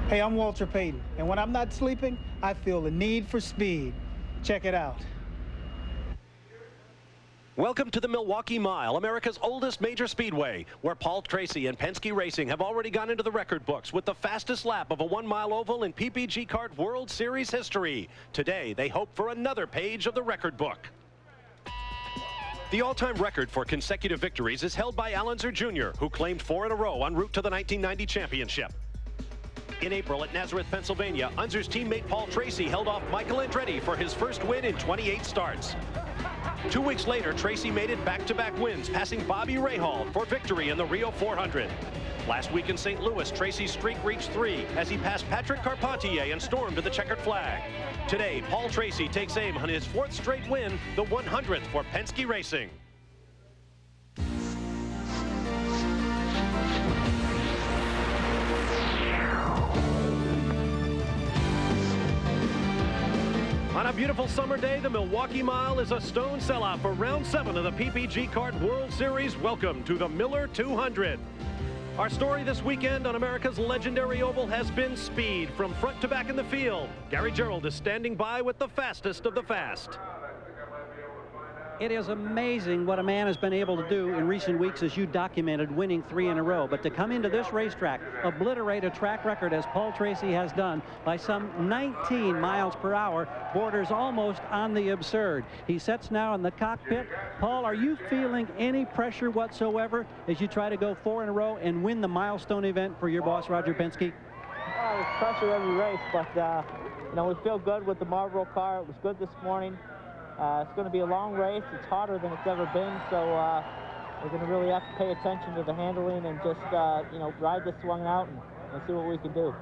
Hey, I'm Walter Payton, and when I'm not sleeping, I feel the need for speed. Check it out. Welcome to the Milwaukee Mile, America's oldest major speedway, where Paul Tracy and Penske Racing have already gone into the record books with the fastest lap of a 1-mile oval in PPG Kart World Series history. Today, they hope for another page of the record book. The all-time record for consecutive victories is held by Al Unser Jr., who claimed 4 in a row en route to the 1990 championship. In April at Nazareth, Pennsylvania, Unser's teammate Paul Tracy held off Michael Andretti for his first win in 28 starts. 2 weeks later, Tracy made it back-to-back wins, passing Bobby Rahal for victory in the Rio 400. Last week in St. Louis, Tracy's streak reached 3 as he passed Patrick Carpentier and stormed to the checkered flag. Today, Paul Tracy takes aim on his 4th straight win, the 100th for Penske Racing. On a beautiful summer day, the Milwaukee Mile is a stone sellout for round 7 of the PPG Kart World Series. Welcome to the Miller 200. Our story this weekend on America's legendary oval has been speed from front to back in the field. Gary Gerould is standing by with the fastest of the fast. It is amazing what a man has been able to do in recent weeks, as you documented, winning 3 in a row. But to come into this racetrack, obliterate a track record as Paul Tracy has done by some 19 miles per hour, borders almost on the absurd. He sits now in the cockpit. Paul, are you feeling any pressure whatsoever as you try to go 4 in a row and win the milestone event for your boss, Roger Penske? There's pressure every race, but you know, we feel good with the Marlboro car. It was good this morning. It's going to be a long race. It's hotter than it's ever been, so we're going to really have to pay attention to the handling and just, you know, ride this one out and see what we can do.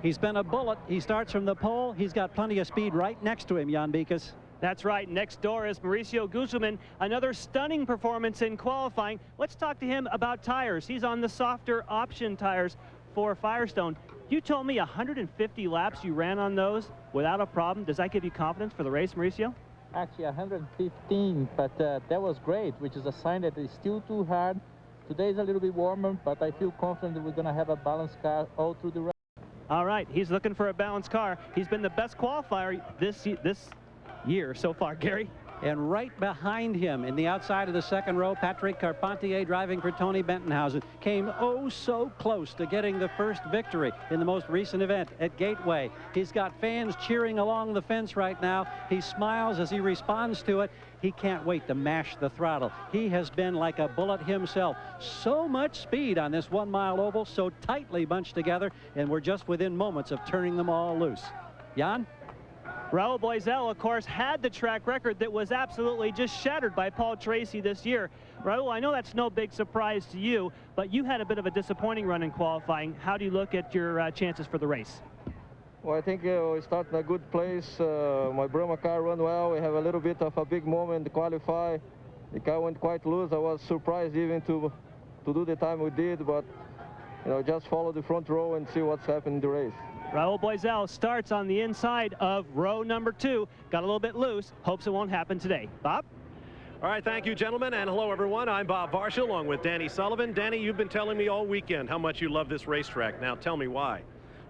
He's been a bullet. He starts from the pole. He's got plenty of speed right next to him, Jan Beekes. That's right. Next door is Mauricio Guzman. Another stunning performance in qualifying. Let's talk to him about tires. He's on the softer option tires for Firestone. You told me 150 laps you ran on those without a problem. Does that give you confidence for the race, Mauricio? Actually 115, but that was great, which is a sign that it's still too hard. Today's a little bit warmer, but I feel confident that we're going to have a balanced car all through the race. All right, he's looking for a balanced car. He's been the best qualifier this year so far, Gary. And right behind him, in the outside of the second row, Patrick Carpentier, driving for Tony Bentonhausen, came oh so close to getting the first victory in the most recent event at Gateway. He's got fans cheering along the fence right now. He smiles as he responds to it. He can't wait to mash the throttle. He has been like a bullet himself. So much speed on this 1-mile oval, so tightly bunched together, and we're just within moments of turning them all loose. Jan? Raul Boesel, of course, had the track record that was absolutely just shattered by Paul Tracy this year. Raul, I know that's no big surprise to you, but you had a bit of a disappointing run in qualifying. How do you look at your chances for the race? Well, I think we start in a good place. My Brahma car ran well. We have a little bit of a big moment to qualify. The car went quite loose. I was surprised even to do the time we did, but you know, just follow the front row and see what's happening in the race. Raul Boesel starts on the inside of row number 2. Got a little bit loose. Hopes it won't happen today. Bob? All right, thank you, gentlemen, and hello, everyone. I'm Bob Varsha, along with Danny Sullivan. Danny, you've been telling me all weekend how much you love this racetrack. Now, tell me why.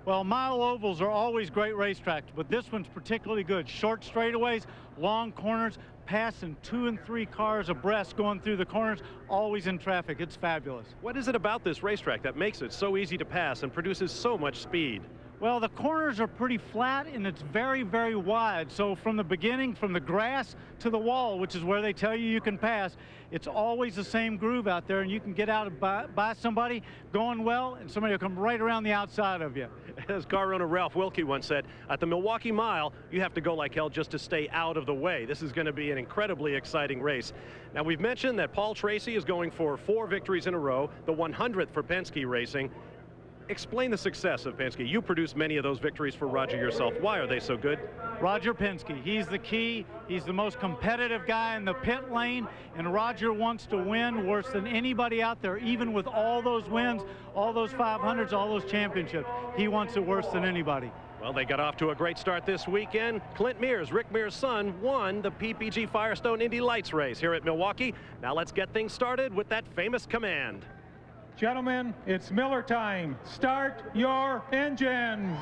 Well, mile ovals are always great racetracks, but this one's particularly good. Short straightaways, long corners, passing 2 and 3 cars abreast going through the corners, always in traffic. It's fabulous. What is it about this racetrack that makes it so easy to pass and produces so much speed? Well, the corners are pretty flat and it's very, very wide. So from the beginning, from the grass to the wall, which is where they tell you can pass, it's always the same groove out there, and you can get out by somebody going well, and somebody will come right around the outside of you. As car owner Ralph Wilkie once said, at the Milwaukee Mile, you have to go like hell just to stay out of the way. This is going to be an incredibly exciting race. Now, we've mentioned that Paul Tracy is going for 4 victories in a row, the 100th for Penske Racing. Explain the success of Penske. You produced many of those victories for Roger yourself. Why are they so good? Roger Penske, he's the key. He's the most competitive guy in the pit lane, and Roger wants to win worse than anybody out there, even with all those wins, all those 500s, all those championships. He wants it worse than anybody. Well, they got off to a great start this weekend. Clint Mears, Rick Mears' son, won the PPG Firestone Indy Lights race here at Milwaukee. Now let's get things started with that famous command. Gentlemen, it's Miller time. Start your engines.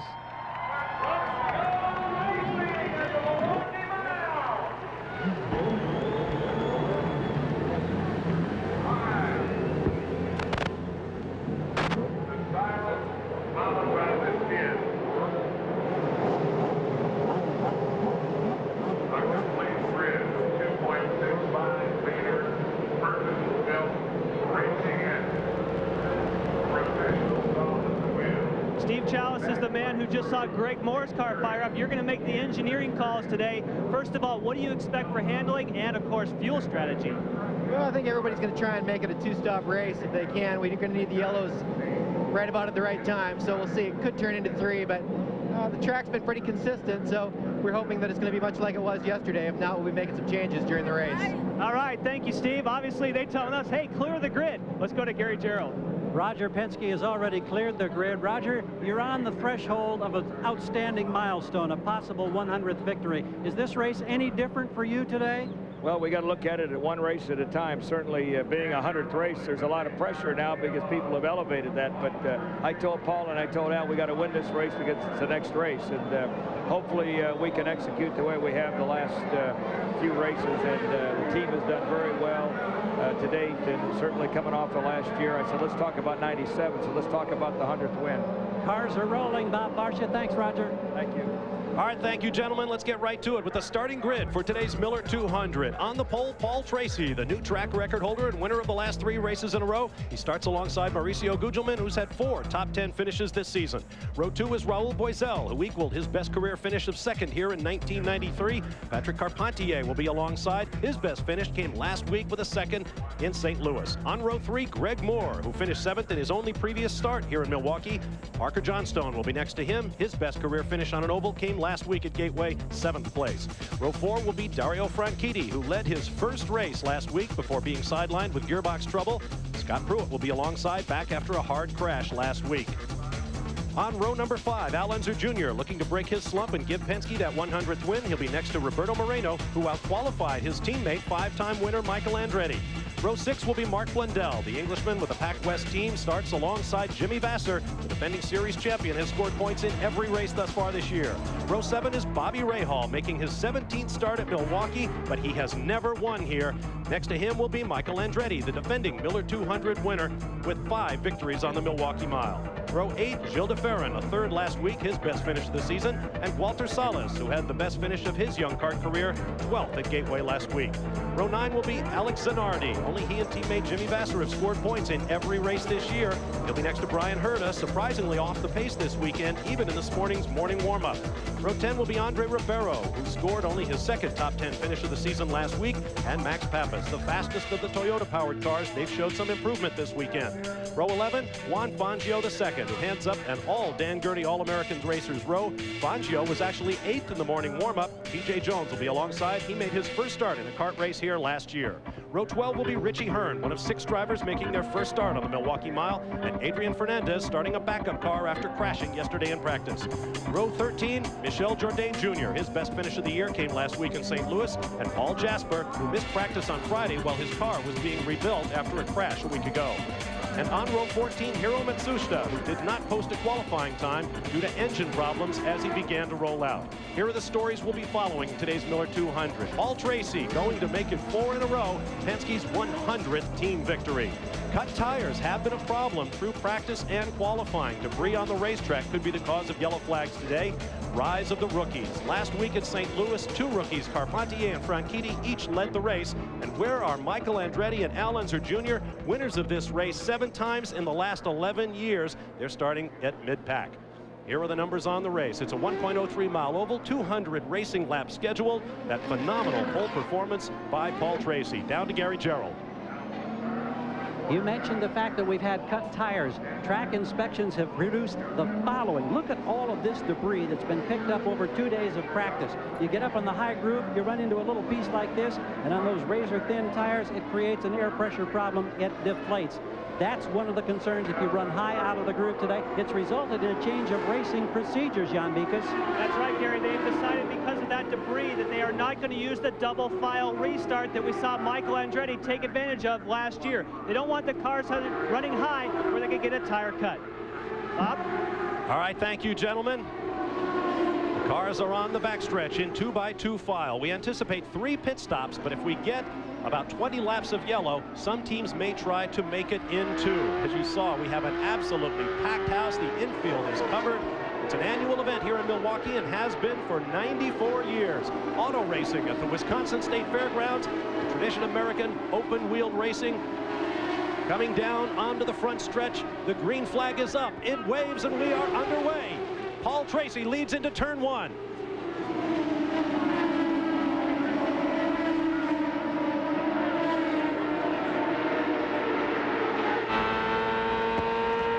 Steve Chalice is the man who just saw Greg Moore's car fire up. You're going to make the engineering calls today. First of all, what do you expect for handling and, of course, fuel strategy? Well, I think everybody's going to try and make it a two-stop race if they can. We're going to need the yellows right about at the right time, so we'll see. It could turn into 3, but the track's been pretty consistent, so we're hoping that it's going to be much like it was yesterday. If not, we'll be making some changes during the race. All right, thank you, Steve. Obviously, they're telling us, hey, clear the grid. Let's go to Gary Gerald. Roger Penske has already cleared the grid. Roger, you're on the threshold of an outstanding milestone, a possible 100th victory. Is this race any different for you today? Well, we got to look at it at one race at a time. Certainly, being a 100th race, there's a lot of pressure now because people have elevated that. But I told Paul and I told Al we got to win this race because it's the next race. And hopefully we can execute the way we have the last few races. And the team has done very well to date, and certainly coming off the last year. I said, let's talk about 97, so let's talk about the 100th win. Cars are rolling. Bob Barcia, thanks, Roger. Thank you. All right, thank you, gentlemen. Let's get right to it with the starting grid for today's Miller 200. On the pole, Paul Tracy, the new track record holder and winner of the last 3 races in a row. He starts alongside Mauricio Gugelmin, who's had 4 top 10 finishes this season. Row 2 is Raul Boisel, who equaled his best career finish of 2nd here in 1993. Patrick Carpentier will be alongside. His best finish came last week with a 2nd in St. Louis. On row 3, Greg Moore, who finished 7th in his only previous start here in Milwaukee. Parker Johnstone will be next to him. His best career finish on an oval came last week at Gateway, 7th place. Row 4 will be Dario Franchitti, who led his first race last week before being sidelined with gearbox trouble. Scott Pruitt will be alongside, back after a hard crash last week. On row number 5, Al Unser Jr. looking to break his slump and give Penske that 100th win. He'll be next to Roberto Moreno, who outqualified his teammate, 5-time winner Michael Andretti. Row 6 will be Mark Blundell. The Englishman with the Pac West team starts alongside Jimmy Vasser. The defending series champion has scored points in every race thus far this year. Row 7 is Bobby Rahal, making his 17th start at Milwaukee, but he has never won here. Next to him will be Michael Andretti, the defending Miller 200 winner with 5 victories on the Milwaukee Mile. Row 8, Gilles de Ferran, a 3rd last week, his best finish of the season, and Walter Salas, who had the best finish of his young kart career, 12th at Gateway last week. Row 9 will be Alex Zanardi. Only he and teammate Jimmy Vasser have scored points in every race this year. He'll be next to Brian Herta, surprisingly off the pace this weekend, even in this morning's morning warm-up. Row 10 will be Andre Ribeiro, who scored only his 2nd top 10 finish of the season last week, and Max Pappas, the fastest of the Toyota-powered cars. They've showed some improvement this weekend. Row 11, Juan Fangio II, who hands up an all-Dan Gurney All-American Racers row. Fangio was actually 8th in the morning warm-up. P.J. Jones will be alongside. He made his first start in a kart race here last year. Row 12 will be Richie Hearn, one of 6 drivers making their first start on the Milwaukee Mile, and Adrian Fernandez starting a backup car after crashing yesterday in practice. Row 13, Michel Jourdain Jr. His best finish of the year came last week in St. Louis, and Paul Jasper, who missed practice on Friday while his car was being rebuilt after a crash a week ago. And on row 14, Hiro Matsushita, who did not post a qualifying time due to engine problems as he began to roll out. Here are the stories we'll be following in today's Miller 200. Paul Tracy going to make it 4 in a row, Penske's 100th team victory. Cut tires have been a problem through practice and qualifying. Debris on the racetrack could be the cause of yellow flags today. Rise of the rookies. Last week at St. Louis, 2 rookies, Carpentier and Franchitti, each led the race. And where are Michael Andretti and Al Unser Jr., winners of this race 7 times in the last 11 years? They're starting at mid-pack. Here are the numbers on the race. It's a 1.03 mile oval, 200 racing laps scheduled. That phenomenal pole performance by Paul Tracy. Down to Gary Gerald. You mentioned the fact that we've had cut tires. Track inspections have produced the following. Look at all of this debris that's been picked up over 2 days of practice. You get up on the high groove, you run into a little piece like this, and on those razor-thin tires, it creates an air pressure problem. It deflates. That's one of the concerns if you run high out of the groove today. It's resulted in a change of racing procedures, Jan Beekes. That's right, Gary. They've decided because of that debris that they are not going to use the double file restart that we saw Michael Andretti take advantage of last year. They don't want the cars running high where they could get a tire cut. Bob? All right, thank you, gentlemen. The cars are on the backstretch in 2x2 file. We anticipate 3 pit stops, but if we get about 20 laps of yellow, some teams may try to make it in 2. As you saw, we have an absolutely packed house. The infield is covered. It's an annual event here in Milwaukee and has been for 94 years. Auto racing at the Wisconsin State Fairgrounds, tradition American open-wheeled racing. Coming down onto the front stretch, the green flag is up. It waves and we are underway. Paul Tracy leads into turn 1.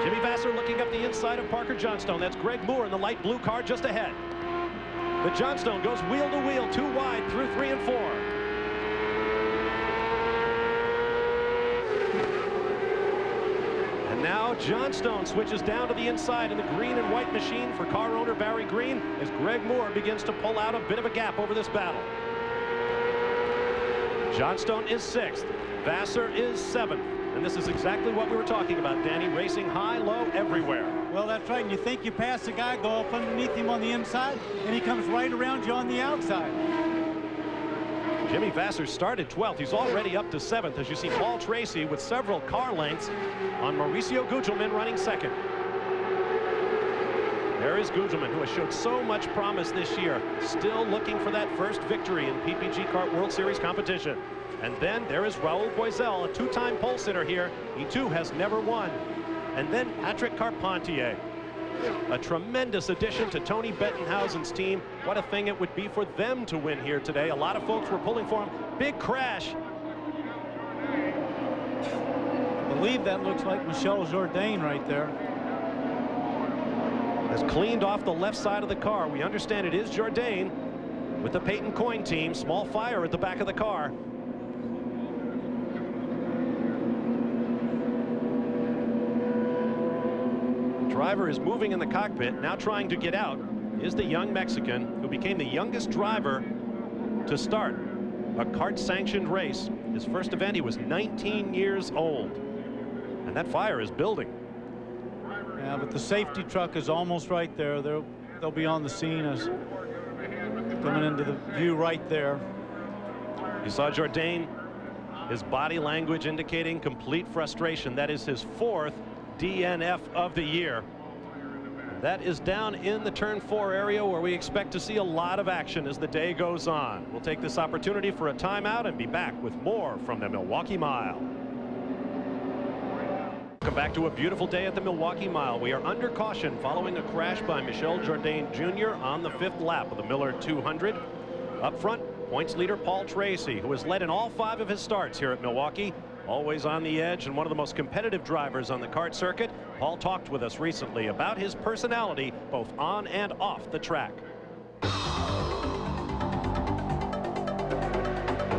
Jimmy Vasser looking up the inside of Parker Johnstone. That's Greg Moore in the light blue car just ahead. The Johnstone goes wheel to wheel, 2 wide through 3 and 4. And now Johnstone switches down to the inside in the green and white machine for car owner Barry Green as Greg Moore begins to pull out a bit of a gap over this battle. Johnstone is 6th. Vasser is 7th. And this is exactly what we were talking about, Danny, racing high, low, everywhere. Well, that's right. And you think you pass the guy, go up underneath him on the inside, and he comes right around you on the outside. Jimmy Vasser started 12th. He's already up to 7th, as you see Paul Tracy with several car lengths on Mauricio Gugelmin running 2nd. There is Gugelmin, who has showed so much promise this year, still looking for that first victory in PPG Kart World Series competition. And then there is Raul Boisel, a 2-time pole sitter here. He too has never won. And then Patrick Carpentier, a tremendous addition to Tony Bettenhausen's team. What a thing it would be for them to win here today. A lot of folks were pulling for him. Big crash. I believe that looks like Michel Jourdain right there. Has cleaned off the left side of the car. We understand it is Jourdain with the Peyton Coyne team. Small fire at the back of the car. Driver is moving in the cockpit, now trying to get out is the young Mexican who became the youngest driver to start a kart sanctioned race. His first event, he was 19 years old, and that fire is building. Yeah, but the safety truck is almost right there. They'll be on the scene as coming into the view right there. You saw Jourdain, his body language indicating complete frustration. That is his 4th DNF of the year. That is down in the turn 4 area where we expect to see a lot of action as the day goes on. We'll take this opportunity for a timeout and be back with more from the Milwaukee Mile. Welcome back to a beautiful day at the Milwaukee Mile. We are under caution following a crash by Michel Jourdain Jr. on the 5th lap of the Miller 200. Up front, points leader Paul Tracy, who has led in all 5 of his starts here at Milwaukee. Always on the edge and one of the most competitive drivers on the kart circuit. Paul talked with us recently about his personality both on and off the track.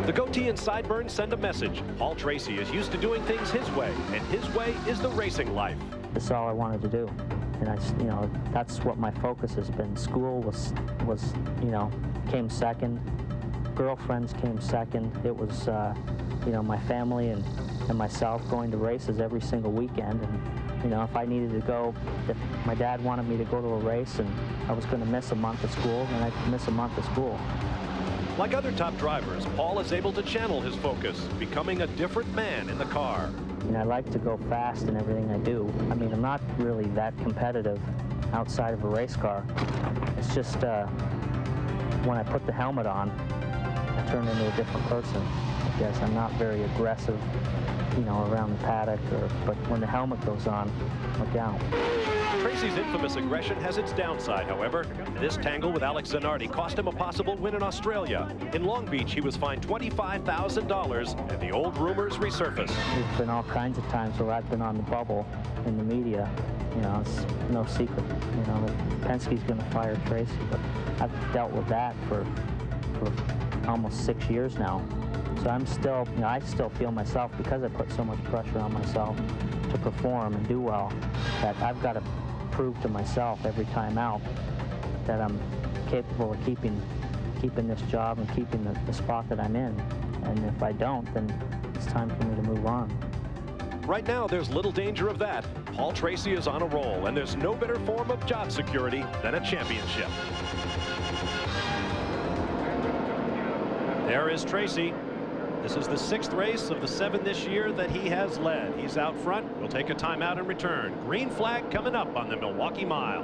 The goatee and sideburns send a message. Paul Tracy is used to doing things his way, and his way is the racing life. That's all I wanted to do, and that's what my focus has been. School was came second. Girlfriends came second. It was my family and myself going to races every single weekend. And if I needed to go, if my dad wanted me to go to a race and I was going to miss a month of school, then I'd miss a month of school. Like other top drivers, Paul is able to channel his focus, becoming a different man in the car. I like to go fast in everything I do. I'm not really that competitive outside of a race car. It's just when I put the helmet on, I turn into a different person. I guess I'm not very aggressive, around the paddock, but when the helmet goes on, look out. Tracy's infamous aggression has its downside, however. This tangle with Alex Zanardi cost him a possible win in Australia. In Long Beach, he was fined $25,000, and the old rumors resurfaced. There's been all kinds of times where I've been on the bubble in the media. It's no secret, that Penske's going to fire Tracy, but I've dealt with that for almost 6 years now. So I'm still, you know, I still feel myself, because I put so much pressure on myself to perform and do well, that I've got to prove to myself every time out that I'm capable of keeping this job and keeping the spot that I'm in. And if I don't, then it's time for me to move on. Right now, there's little danger of that. Paul Tracy is on a roll, and there's no better form of job security than a championship. There is Tracy. This is the 6th race of the 7 this year that he has led. He's out front. We'll take a timeout and return. Green flag coming up on the Milwaukee Mile.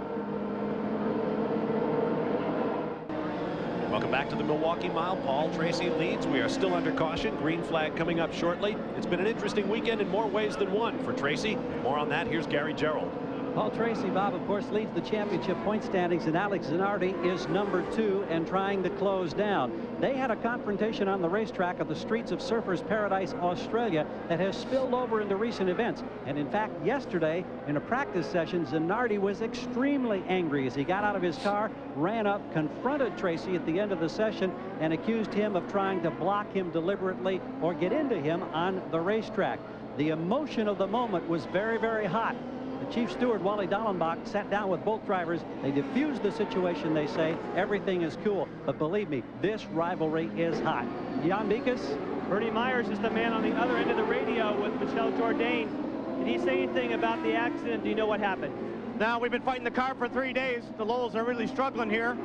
Welcome back to the Milwaukee Mile. Paul Tracy leads. We are still under caution. Green flag coming up shortly. It's been an interesting weekend in more ways than one for Tracy. More on that. Here's Gary Gerald. Paul Tracy, Bob, of course, leads the championship point standings, and Alex Zanardi is number 2 and trying to close down. They had a confrontation on the racetrack of the streets of Surfers Paradise, Australia, that has spilled over into recent events. And in fact, yesterday, in a practice session, Zanardi was extremely angry as he got out of his car, ran up, confronted Tracy at the end of the session, and accused him of trying to block him deliberately or get into him on the racetrack. The emotion of the moment was very, very hot. The chief steward, Wally Dallenbach, sat down with both drivers. They diffused the situation, they say. Everything is cool. But believe me, this rivalry is hot. Jan Beekes? Bernie Myers is the man on the other end of the radio with Michel Jourdain. Did he say anything about the accident? Do you know what happened? Now, we've been fighting the car for 3 days. The Lowells are really struggling here.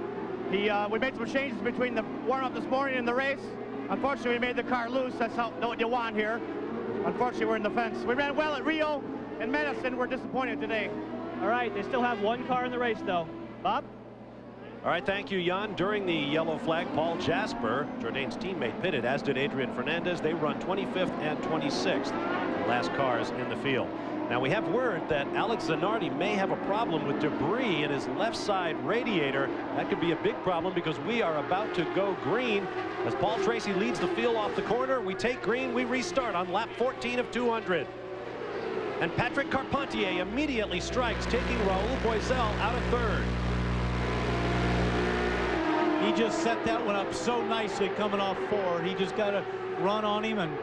We made some changes between the warm-up this morning and the race. Unfortunately, we made the car loose. That's not what you want here. Unfortunately, we're in the fence. We ran well at Rio and Madison. We're disappointed today. All right, they still have 1 car in the race, though. Bob? All right, thank you, Jan. During the yellow flag, Paul Jasper, Jourdain's teammate, pitted, as did Adrian Fernandez. They run 25th and 26th, the last cars in the field. Now, we have word that Alex Zanardi may have a problem with debris in his left side radiator. That could be a big problem because we are about to go green. As Paul Tracy leads the field off the corner, we take green, we restart on lap 14 of 200. And Patrick Carpentier immediately strikes, taking Raul Boisel out of 3rd. He just set that one up so nicely coming off 4. He just got to run on him, and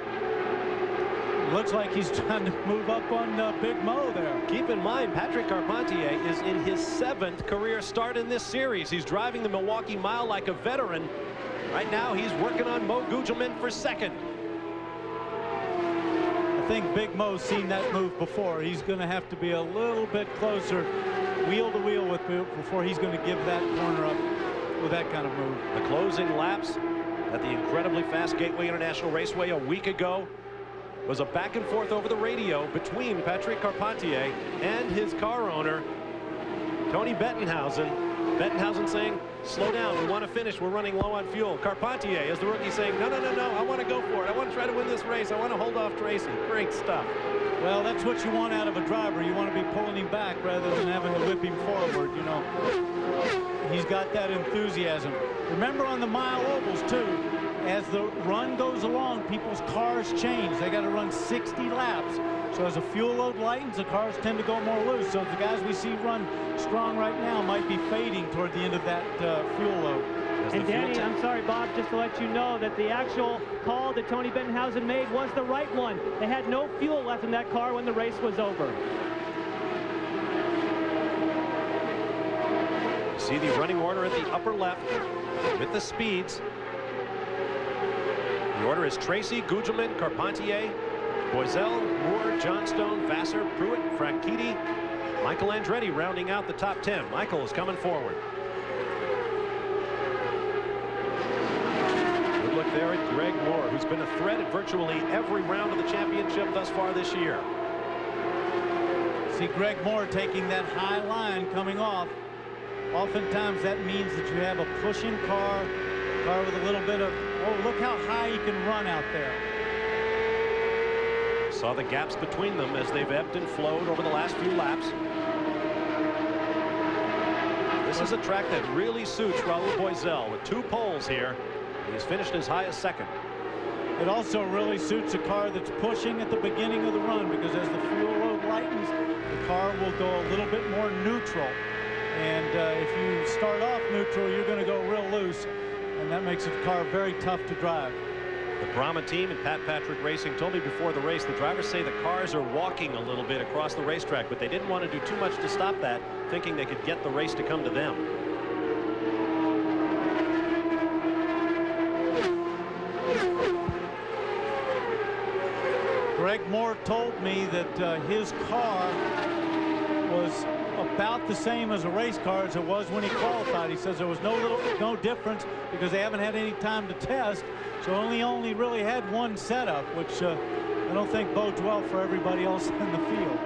looks like he's trying to move up on Big Mo there. Keep in mind, Patrick Carpentier is in his 7th career start in this series. He's driving the Milwaukee Mile like a veteran. Right now, he's working on Mo Gugelmin for 2nd. I think Big Mo's seen that move before. He's going to have to be a little bit closer, wheel to wheel with before he's going to give that corner up with that kind of move. The closing laps at the incredibly fast Gateway International Raceway a week ago was a back and forth over the radio between Patrick Carpentier and his car owner, Tony Bettenhausen. Bettenhausen saying, slow down, we want to finish, we're running low on fuel. Carpentier, as the rookie, saying, no, I want to go for it. I want to try to win this race. I want to hold off Tracy. Great stuff. Well, that's what you want out of a driver. You want to be pulling him back rather than having to whip him forward, you know. He's got that enthusiasm. Remember on the mile ovals, too, as the run goes along, people's cars change. They got to run 60 laps. So as the fuel load lightens, the cars tend to go more loose. So the guys we see run strong right now might be fading toward the end of that fuel load. And Danny, I'm sorry, Bob, just to let you know that the actual call that Tony Bettenhausen made was the right one. They had no fuel left in that car when the race was over. You see the running order at the upper left with the speeds. The order is Tracy, Gugelmin, Carpentier, Boisel, Moore, Johnstone, Vassar, Pruitt, Franchitti, Michael Andretti rounding out the top 10. Michael is coming forward. Good look there at Greg Moore, who's been a threat at virtually every round of the championship thus far this year. See Greg Moore taking that high line coming off. Oftentimes that means that you have a pushing car with a little bit of, oh, look how high you can run out there. Saw the gaps between them as they've ebbed and flowed over the last few laps. This is a track that really suits Raul Boisel with 2 poles here. He's finished as high as 2nd. It also really suits a car that's pushing at the beginning of the run, because as the fuel load lightens, the car will go a little bit more neutral. And if you start off neutral, you're going to go real loose, and that makes the car very tough to drive. The Brahma team and Pat Patrick Racing told me before the race the drivers say the cars are walking a little bit across the racetrack, but they didn't want to do too much to stop that, thinking they could get the race to come to them. Greg Moore told me that his car was about the same as a race car as it was when he qualified. He says there was no difference because they haven't had any time to test, so only really had one setup, which I don't think bodes well for everybody else in the field.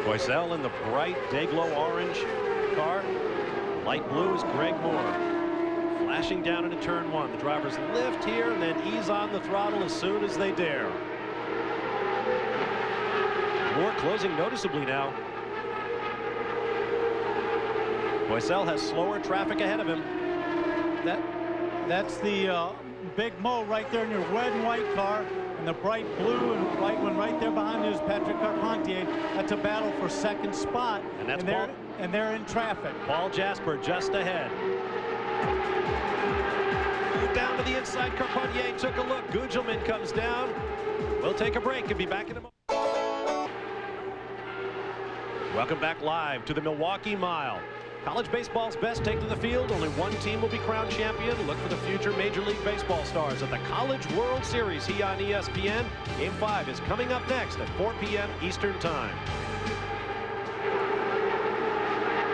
Boiselle in the bright day-glow orange car. Light blue is Greg Moore. Flashing down into turn one. The drivers lift here and then ease on the throttle as soon as they dare. Moore closing noticeably now. Boiselle has slower traffic ahead of him. That's the Big Mo right there in your red and white car, and the bright blue and white one right there behind you is Patrick Carpentier. That's a battle for second spot, and they're in traffic. Paul Jasper just ahead. Down to the inside, Carpentier took a look. Gugelmin comes down. We'll take a break and be back in a moment. Welcome back live to the Milwaukee Mile. College baseball's best take to the field. Only one team will be crowned champion. Look for the future Major League Baseball stars at the College World Series here on ESPN. Game 5 is coming up next at 4 p.m. Eastern Time.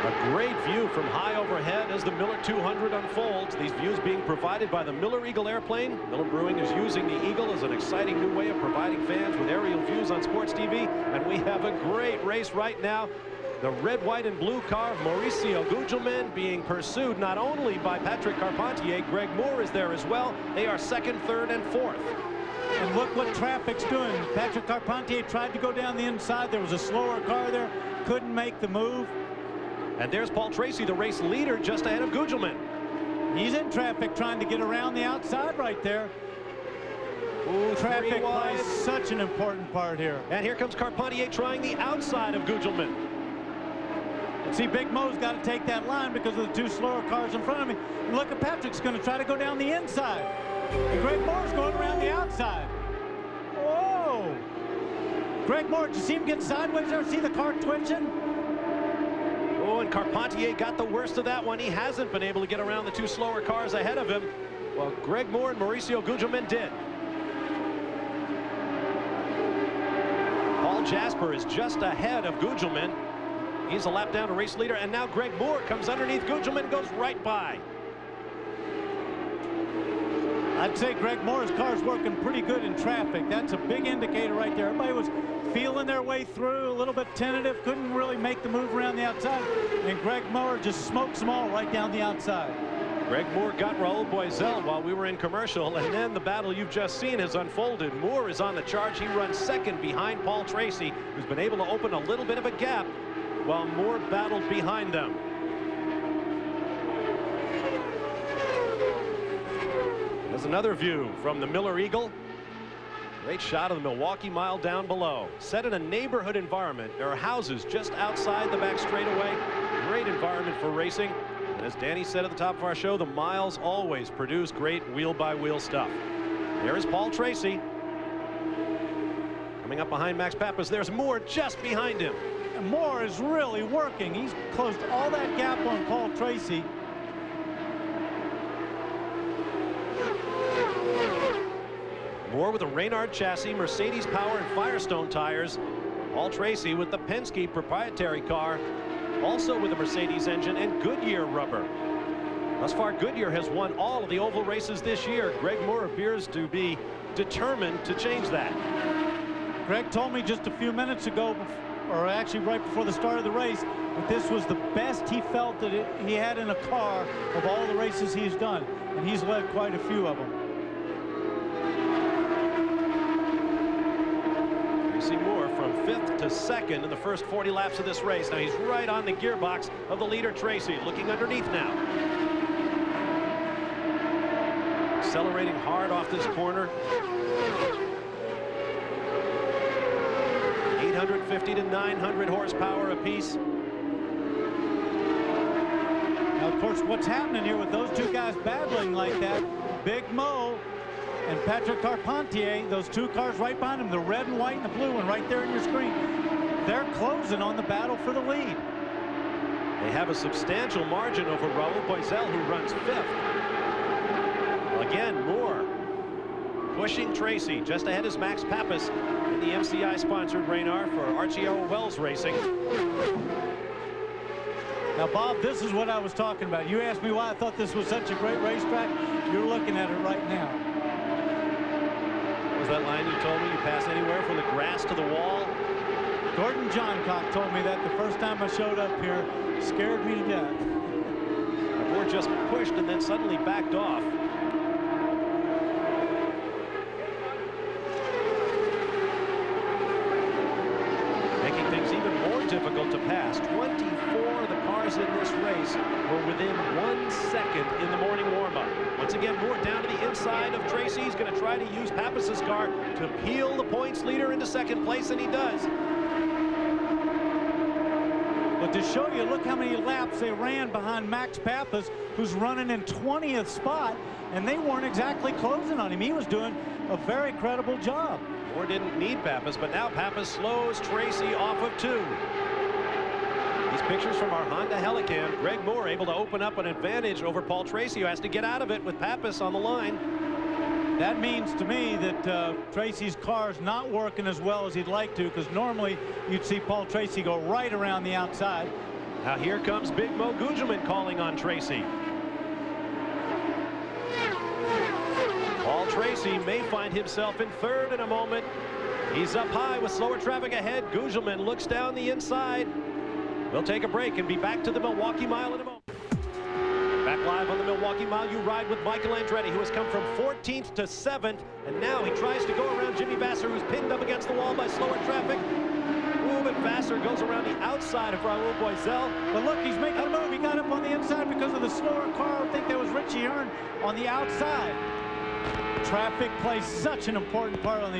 A great view from high overhead as the Miller 200 unfolds. These views being provided by the Miller Eagle airplane. Miller Brewing is using the Eagle as an exciting new way of providing fans with aerial views on sports TV. And we have a great race right now. The red, white, and blue car of Mauricio Gugelmin being pursued not only by Patrick Carpentier, Greg Moore is there as well. They are second, third, and fourth. And look what traffic's doing. Patrick Carpentier tried to go down the inside. There was a slower car there. Couldn't make the move. And there's Paul Tracy, the race leader, just ahead of Gugelmin. He's in traffic trying to get around the outside right there. Ooh, traffic plays such an important part here. And here comes Carpentier trying the outside of Gugelmin. And see, Big Mo's got to take that line because of the two slower cars in front of me. And look at Patrick's going to try to go down the inside. And Greg Moore's going around the outside. Whoa! Greg Moore, did you see him get sideways there? See the car twitching? Oh, and Carpentier got the worst of that one. He hasn't been able to get around the two slower cars ahead of him. Well, Greg Moore and Mauricio Gugelmin did. Paul Jasper is just ahead of Gugelmin. He's a lap down to race leader, and now Greg Moore comes underneath Gugelmin and goes right by. I'd say Greg Moore's car's working pretty good in traffic. That's a big indicator right there. Everybody was feeling their way through, a little bit tentative, couldn't really make the move around the outside, and Greg Moore just smokes them all right down the outside. Greg Moore got Raul Boiselle while we were in commercial, and then the battle you've just seen has unfolded. Moore is on the charge. He runs second behind Paul Tracy, who's been able to open a little bit of a gap while Moore battled behind them. There's another view from the Miller Eagle. Great shot of the Milwaukee Mile down below. Set in a neighborhood environment. There are houses just outside the back straightaway. Great environment for racing. And as Danny said at the top of our show, the miles always produce great wheel-by-wheel stuff. There is Paul Tracy. Coming up behind Max Pappas, there's Moore just behind him. And Moore is really working. He's closed all that gap on Paul Tracy. Moore with a Reynard chassis, Mercedes Power and Firestone tires. Paul Tracy with the Penske proprietary car, also with a Mercedes engine and Goodyear rubber. Thus far, Goodyear has won all of the oval races this year. Greg Moore appears to be determined to change that. Greg told me just a few minutes ago, or actually right before the start of the race, that this was the best he felt that he had in a car of all the races he's done, and he's led quite a few of them. You see Moore from 5th to 2nd in the first 40 laps of this race. Now he's right on the gearbox of the leader Tracy, looking underneath now. Accelerating hard off this corner. 850 to 900 horsepower apiece. Now Of course, what's happening here with those two guys battling like that, Big Mo and Patrick Carpentier, those two cars right behind him, the red and white and the blue one right there in your screen, they're closing on the battle for the lead. They have a substantial margin over Raul Boisel, who runs 5th. Again, Moore pushing Tracy. Just ahead is Max Pappas in the MCI-sponsored Reynard for Archie O. Wells Racing. Now, Bob, this is what I was talking about. You asked me why I thought this was such a great racetrack. You're looking at it right now. What was that line you told me? You pass anywhere from the grass to the wall? Gordon Johncock told me that the first time I showed up here. Scared me to death. Moore just pushed and then suddenly backed off. Making things even more difficult to pass. 24 of the cars in this race were within 1 second in the morning warm-up. Once again, Moore down to the inside of Tracy. He's going to try to use Pappas's car to peel the points leader into second place, and he does. But to show you, look how many laps they ran behind Max Pappas, who's running in 20th spot, and they weren't exactly closing on him. He was doing a very credible job. Moore didn't need Pappas, but now Pappas slows Tracy off of 2. These pictures from our Honda Helicam. Greg Moore able to open up an advantage over Paul Tracy, who has to get out of it with Pappas on the line. That means to me that Tracy's car's not working as well as he'd like to, because normally you'd see Paul Tracy go right around the outside. Now here comes Big Mo Gugelmin calling on Tracy. Paul Tracy may find himself in 3rd in a moment. He's up high with slower traffic ahead. Gugelmin looks down the inside. We'll take a break and be back to the Milwaukee Mile in a moment. Back live on the Milwaukee Mile, you ride with Michael Andretti, who has come from 14th to 7th, and now he tries to go around Jimmy Vasser, who's pinned up against the wall by slower traffic. Ooh, but Vasser goes around the outside of Raul Boisel. But look, he's making a move. He got up on the inside because of the slower car. I think that was Richie Hearn on the outside. Traffic plays such an important part on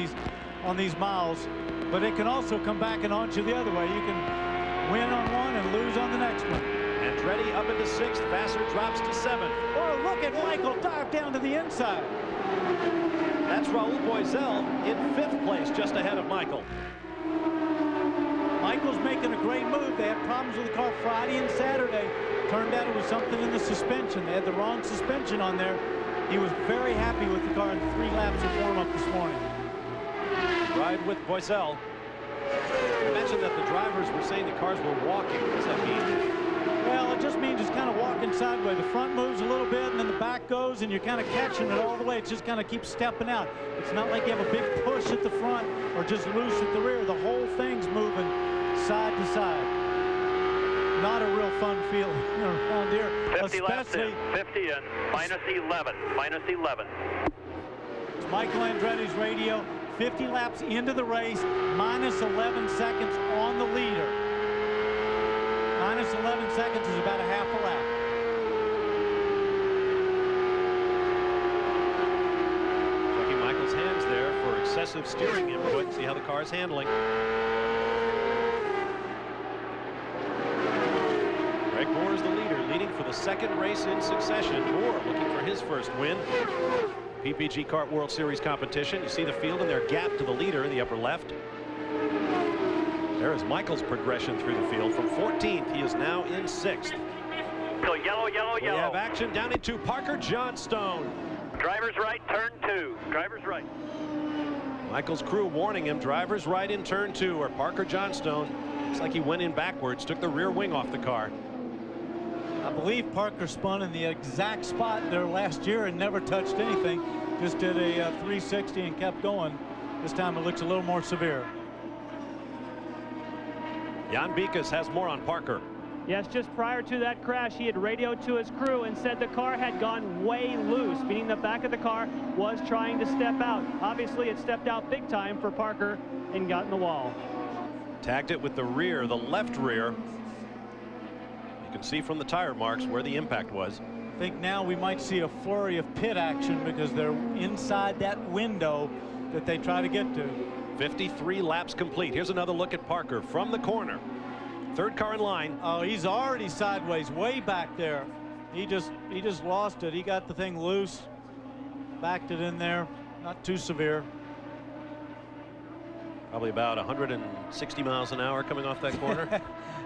these miles, but it can also come back and haunt you the other way. You can win on one and lose on the next one. Andretti up into 6th. Vasser drops to 7th. Oh, look at Michael dive down to the inside. That's Raul Boisel in 5th place, just ahead of Michael. Michael's making a great move. They had problems with the car Friday and Saturday. Turned out it was something in the suspension. They had the wrong suspension on there. He was very happy with the car in 3 laps of warm-up this morning. Ride with Boisel. You mentioned that the drivers were saying the cars were walking. What does that mean? Well, it just means it's kind of walking sideways. The front moves a little bit, and then the back goes, and you're kind of catching it all the way. It just kind of keeps stepping out. It's not like you have a big push at the front or just loose at the rear. The whole thing's moving side to side. Not a real fun feeling around here. 50 laps in, 50 and minus 11, minus 11. It's Michael Andretti's radio. 50 laps into the race, minus 11 seconds on the leader. Minus 11 seconds is about a half a lap. Checking Michael's hands there for excessive steering input. See how the car's handling. Greg Moore is the leader, leading for the 2nd race in succession. Moore looking for his first win. PPG Kart World Series competition. You see the field and their gap to the leader in the upper left. There is Michael's progression through the field. From 14th, he is now in 6th. Go yellow, yellow, yellow. We have action down into Parker Johnstone. Driver's right, turn 2. Driver's right. Michael's crew warning him, driver's right in turn 2, where Parker Johnstone, looks like he went in backwards, took the rear wing off the car. I believe Parker spun in the exact spot there last year and never touched anything. Just did a 360 and kept going. This time it looks a little more severe. Jan Bikas has more on Parker. Yes, just prior to that crash, he had radioed to his crew and said the car had gone way loose, meaning the back of the car was trying to step out. Obviously, it stepped out big time for Parker and got in the wall. Tagged it with the rear, the left rear. You can see from the tire marks where the impact was. I think now we might see a flurry of pit action because they're inside that window that they try to get to. 53 laps complete. Here's another look at Parker from the corner. 3rd car in line. Oh, he's already sideways, way back there. He just lost it. He got the thing loose, backed it in there. Not too severe. Probably about 160 miles an hour coming off that corner.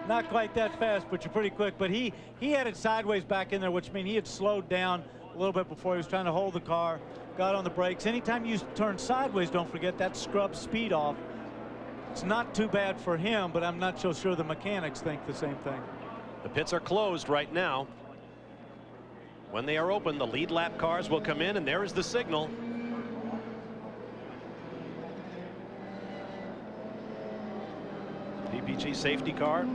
Not quite that fast, but you're pretty quick. But he had it sideways back in there, which means he had slowed down a little bit before. He was trying to hold the car, got on the brakes. Anytime you turn sideways, don't forget that scrubs speed off. It's not too bad for him, but I'm not so sure the mechanics think the same thing. The pits are closed right now. When they are open, the lead lap cars will come in, and there is the signal. PPG safety car,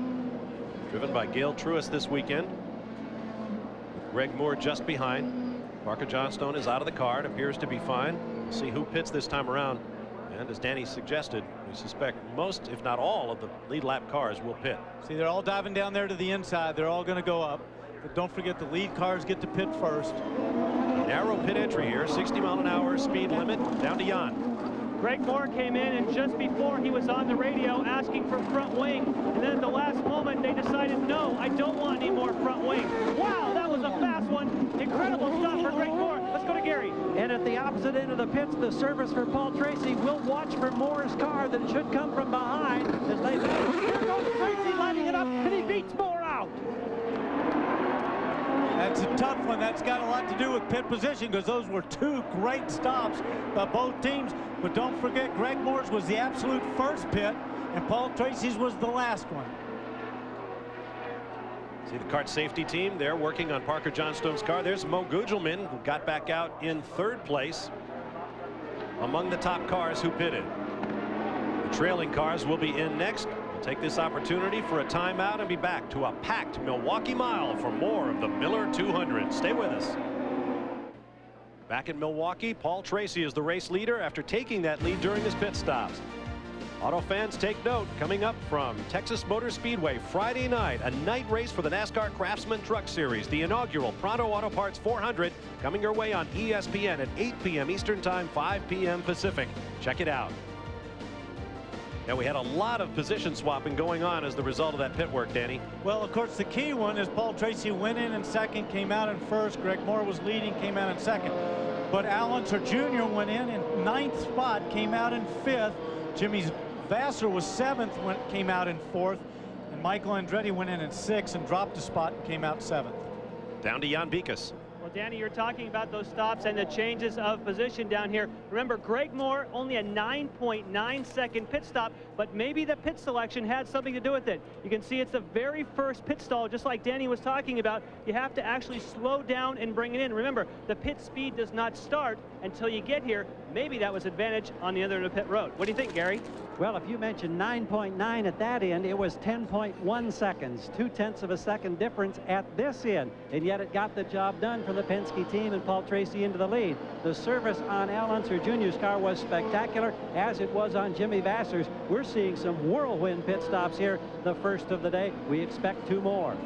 driven by Gail Truist this weekend, with Greg Moore just behind. Parker Johnstone is out of the car. It appears to be fine. We'll see who pits this time around. And as Danny suggested, we suspect most, if not all, of the lead lap cars will pit. See, they're all diving down there to the inside. They're all going to go up. But don't forget the lead cars get to pit first. Narrow pit entry here, 60-mile-an-hour speed limit, down to Jan. Greg Moore came in, and just before he was on the radio asking for front wing, and then at the last moment they decided, no, I don't want any more front wing. Wow, that was a fast one. Incredible stuff for Greg Moore. Let's go to Gary. And at the opposite end of the pits, the service for Paul Tracy will watch for Moore's car that should come from behind as they there goes Tracy lighting it up, and he beats Moore out. That's a tough one. That's got a lot to do with pit position, because those were two great stops by both teams. But don't forget, Greg Moore's was the absolute first pit, and Paul Tracy's was the last one. See the kart safety team there working on Parker Johnstone's car. There's Mo Gugelmin, who got back out in third place among the top cars who pitted. The trailing cars will be in next. We'll take this opportunity for a timeout and be back to a packed Milwaukee Mile for more of the Miller 200. Stay with us. Back in Milwaukee, Paul Tracy is the race leader after taking that lead during his pit stops. Auto fans, take note. Coming up from Texas Motor Speedway Friday night, a night race for the NASCAR Craftsman Truck Series, the inaugural Pronto Auto Parts 400, coming your way on ESPN at 8 p.m. Eastern Time, 5 p.m. Pacific. Check it out. Now, we had a lot of position swapping going on as the result of that pit work, Danny. Well, of course, the key one is Paul Tracy went in second, came out in first. Greg Moore was leading, came out in second. But Al Unser Jr. went in ninth spot, came out in fifth. Jimmy Vasser was seventh, came out in fourth. And Michael Andretti went in sixth and dropped a spot and came out seventh. Down to Jan Bikas. Well, Danny, you're talking about those stops and the changes of position down here. Remember, Greg Moore only a 9.9 second pit stop, but maybe the pit selection had something to do with it. You can see it's the very first pit stall, just like Danny was talking about. You have to actually slow down and bring it in. Remember, the pit speed does not start until you get here. Maybe that was advantage on the other end of the pit road. What do you think, Gary? Well, if you mentioned 9.9 at that end, it was 10.1 seconds, 0.2 of a second difference at this end, and yet it got the job done for the Penske team and Paul Tracy into the lead. The service on Al Unser Jr.'s car was spectacular, as it was on Jimmy Vasser's. We're seeing some whirlwind pit stops here, the first of the day. We expect 2 more.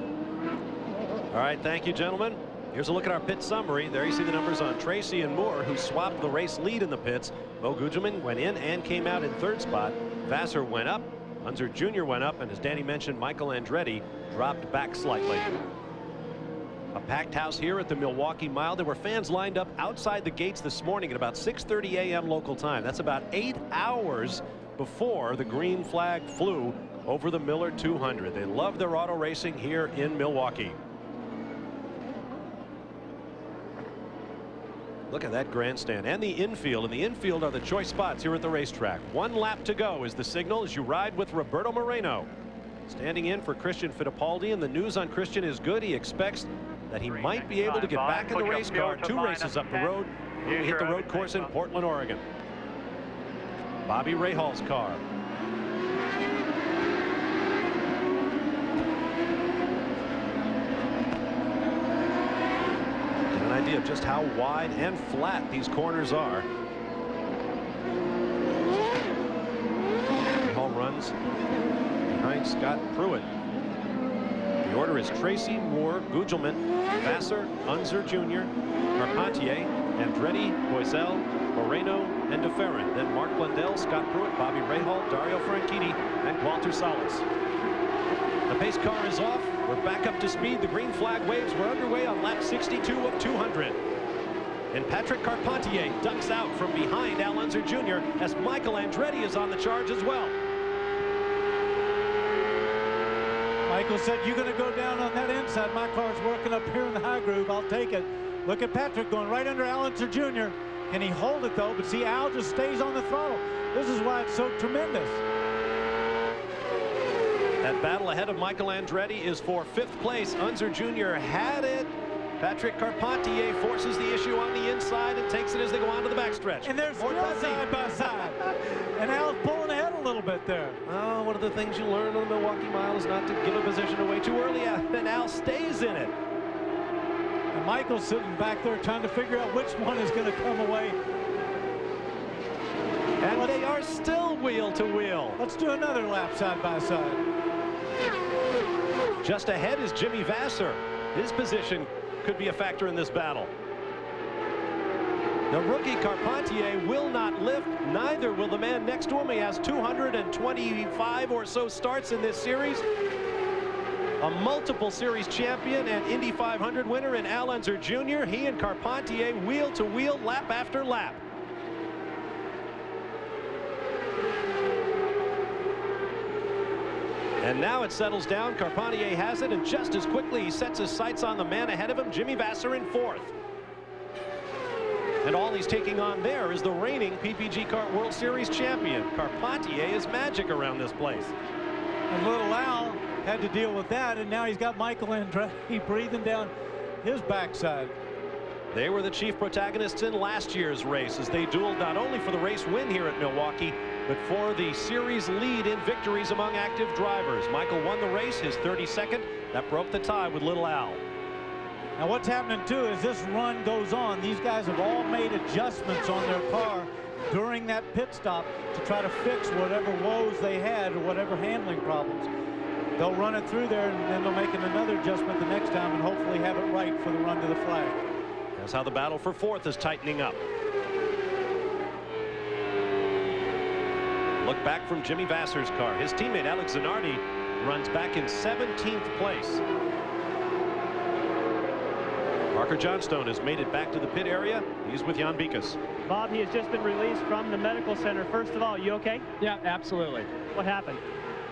All right, thank you, gentlemen. Here's a look at our pit summary. There you see the numbers on Tracy and Moore, who swapped the race lead in the pits. Mo Gugelmin went in and came out in third spot. Vasser went up, Unser Jr. went up, and as Danny mentioned, Michael Andretti dropped back slightly. A packed house here at the Milwaukee Mile. There were fans lined up outside the gates this morning at about 6:30 a.m. local time. That's about 8 hours before the green flag flew over the Miller 200. They love their auto racing here in Milwaukee. Look at that grandstand and the infield. And the infield are the choice spots here at the racetrack. 1 lap to go is the signal as you ride with Roberto Moreno. Standing in for Christian Fittipaldi, and the news on Christian is good. He expects that he might be able to get back in the race car 2 races up the road when we hit the road course in Portland, Oregon. Bobby Rahal's car. Idea of just how wide and flat these corners are. Rahal runs behind Scott Pruitt. The order is Tracy, Moore, Gugelmin, Vasser, Unser Jr., Carpentier, Andretti, Boisel, Moreno, and DeFerrin. Then Mark Blundell, Scott Pruitt, Bobby Rahal, Dario Franchitti, and Walter Salas. The pace car is off. We're back up to speed. The green flag waves. We're underway on lap 62 of 200. And Patrick Carpentier ducks out from behind Al Unser Jr. as Michael Andretti is on the charge as well. Michael said, you're going to go down on that inside. My car's working up here in the high groove. I'll take it. Look at Patrick going right under Al Unser Jr. Can he hold it, though? But see, Al just stays on the throttle. This is why it's so tremendous. That battle ahead of Michael Andretti is for 5th place. Unser Jr. had it. Patrick Carpentier forces the issue on the inside and takes it as they go on to the backstretch. And they're still side by side. And Al's pulling ahead a little bit there. Oh, one of the things you learn on the Milwaukee Mile is not to give a position away too early, and Al stays in it. And Michael's sitting back there trying to figure out which one is going to come away. And they are still wheel to wheel. Let's do another lap side by side. Just ahead is Jimmy Vasser. His position could be a factor in this battle. The rookie Carpentier will not lift. Neither will the man next to him. He has 225 or so starts in this series. A multiple series champion and Indy 500 winner in Al Unser Jr. He and Carpentier wheel to wheel, lap after lap. And now it settles down. Carpentier has it, and just as quickly he sets his sights on the man ahead of him, Jimmy Vasser, in 4th. And all he's taking on there is the reigning PPG Kart World Series champion. Carpentier is magic around this place. And little Al had to deal with that, and now he's got Michael Andretti breathing down his backside. They were the chief protagonists in last year's race as they dueled not only for the race win here at Milwaukee, but for the series lead in victories among active drivers. Michael won the race, his 32nd. That broke the tie with little Al. Now what's happening too is this run goes on. These guys have all made adjustments on their car during that pit stop to try to fix whatever woes they had or whatever handling problems. They'll run it through there, and then they'll make another adjustment the next time and hopefully have it right for the run to the flag. That's how the battle for 4th is tightening up. Look back from Jimmy Vasser's car. His teammate Alex Zanardi runs back in 17th place. Parker Johnstone has made it back to the pit area. He's with Jan Bikas. Bob, he has just been released from the medical center. First of all, you okay? Yeah, absolutely. What happened?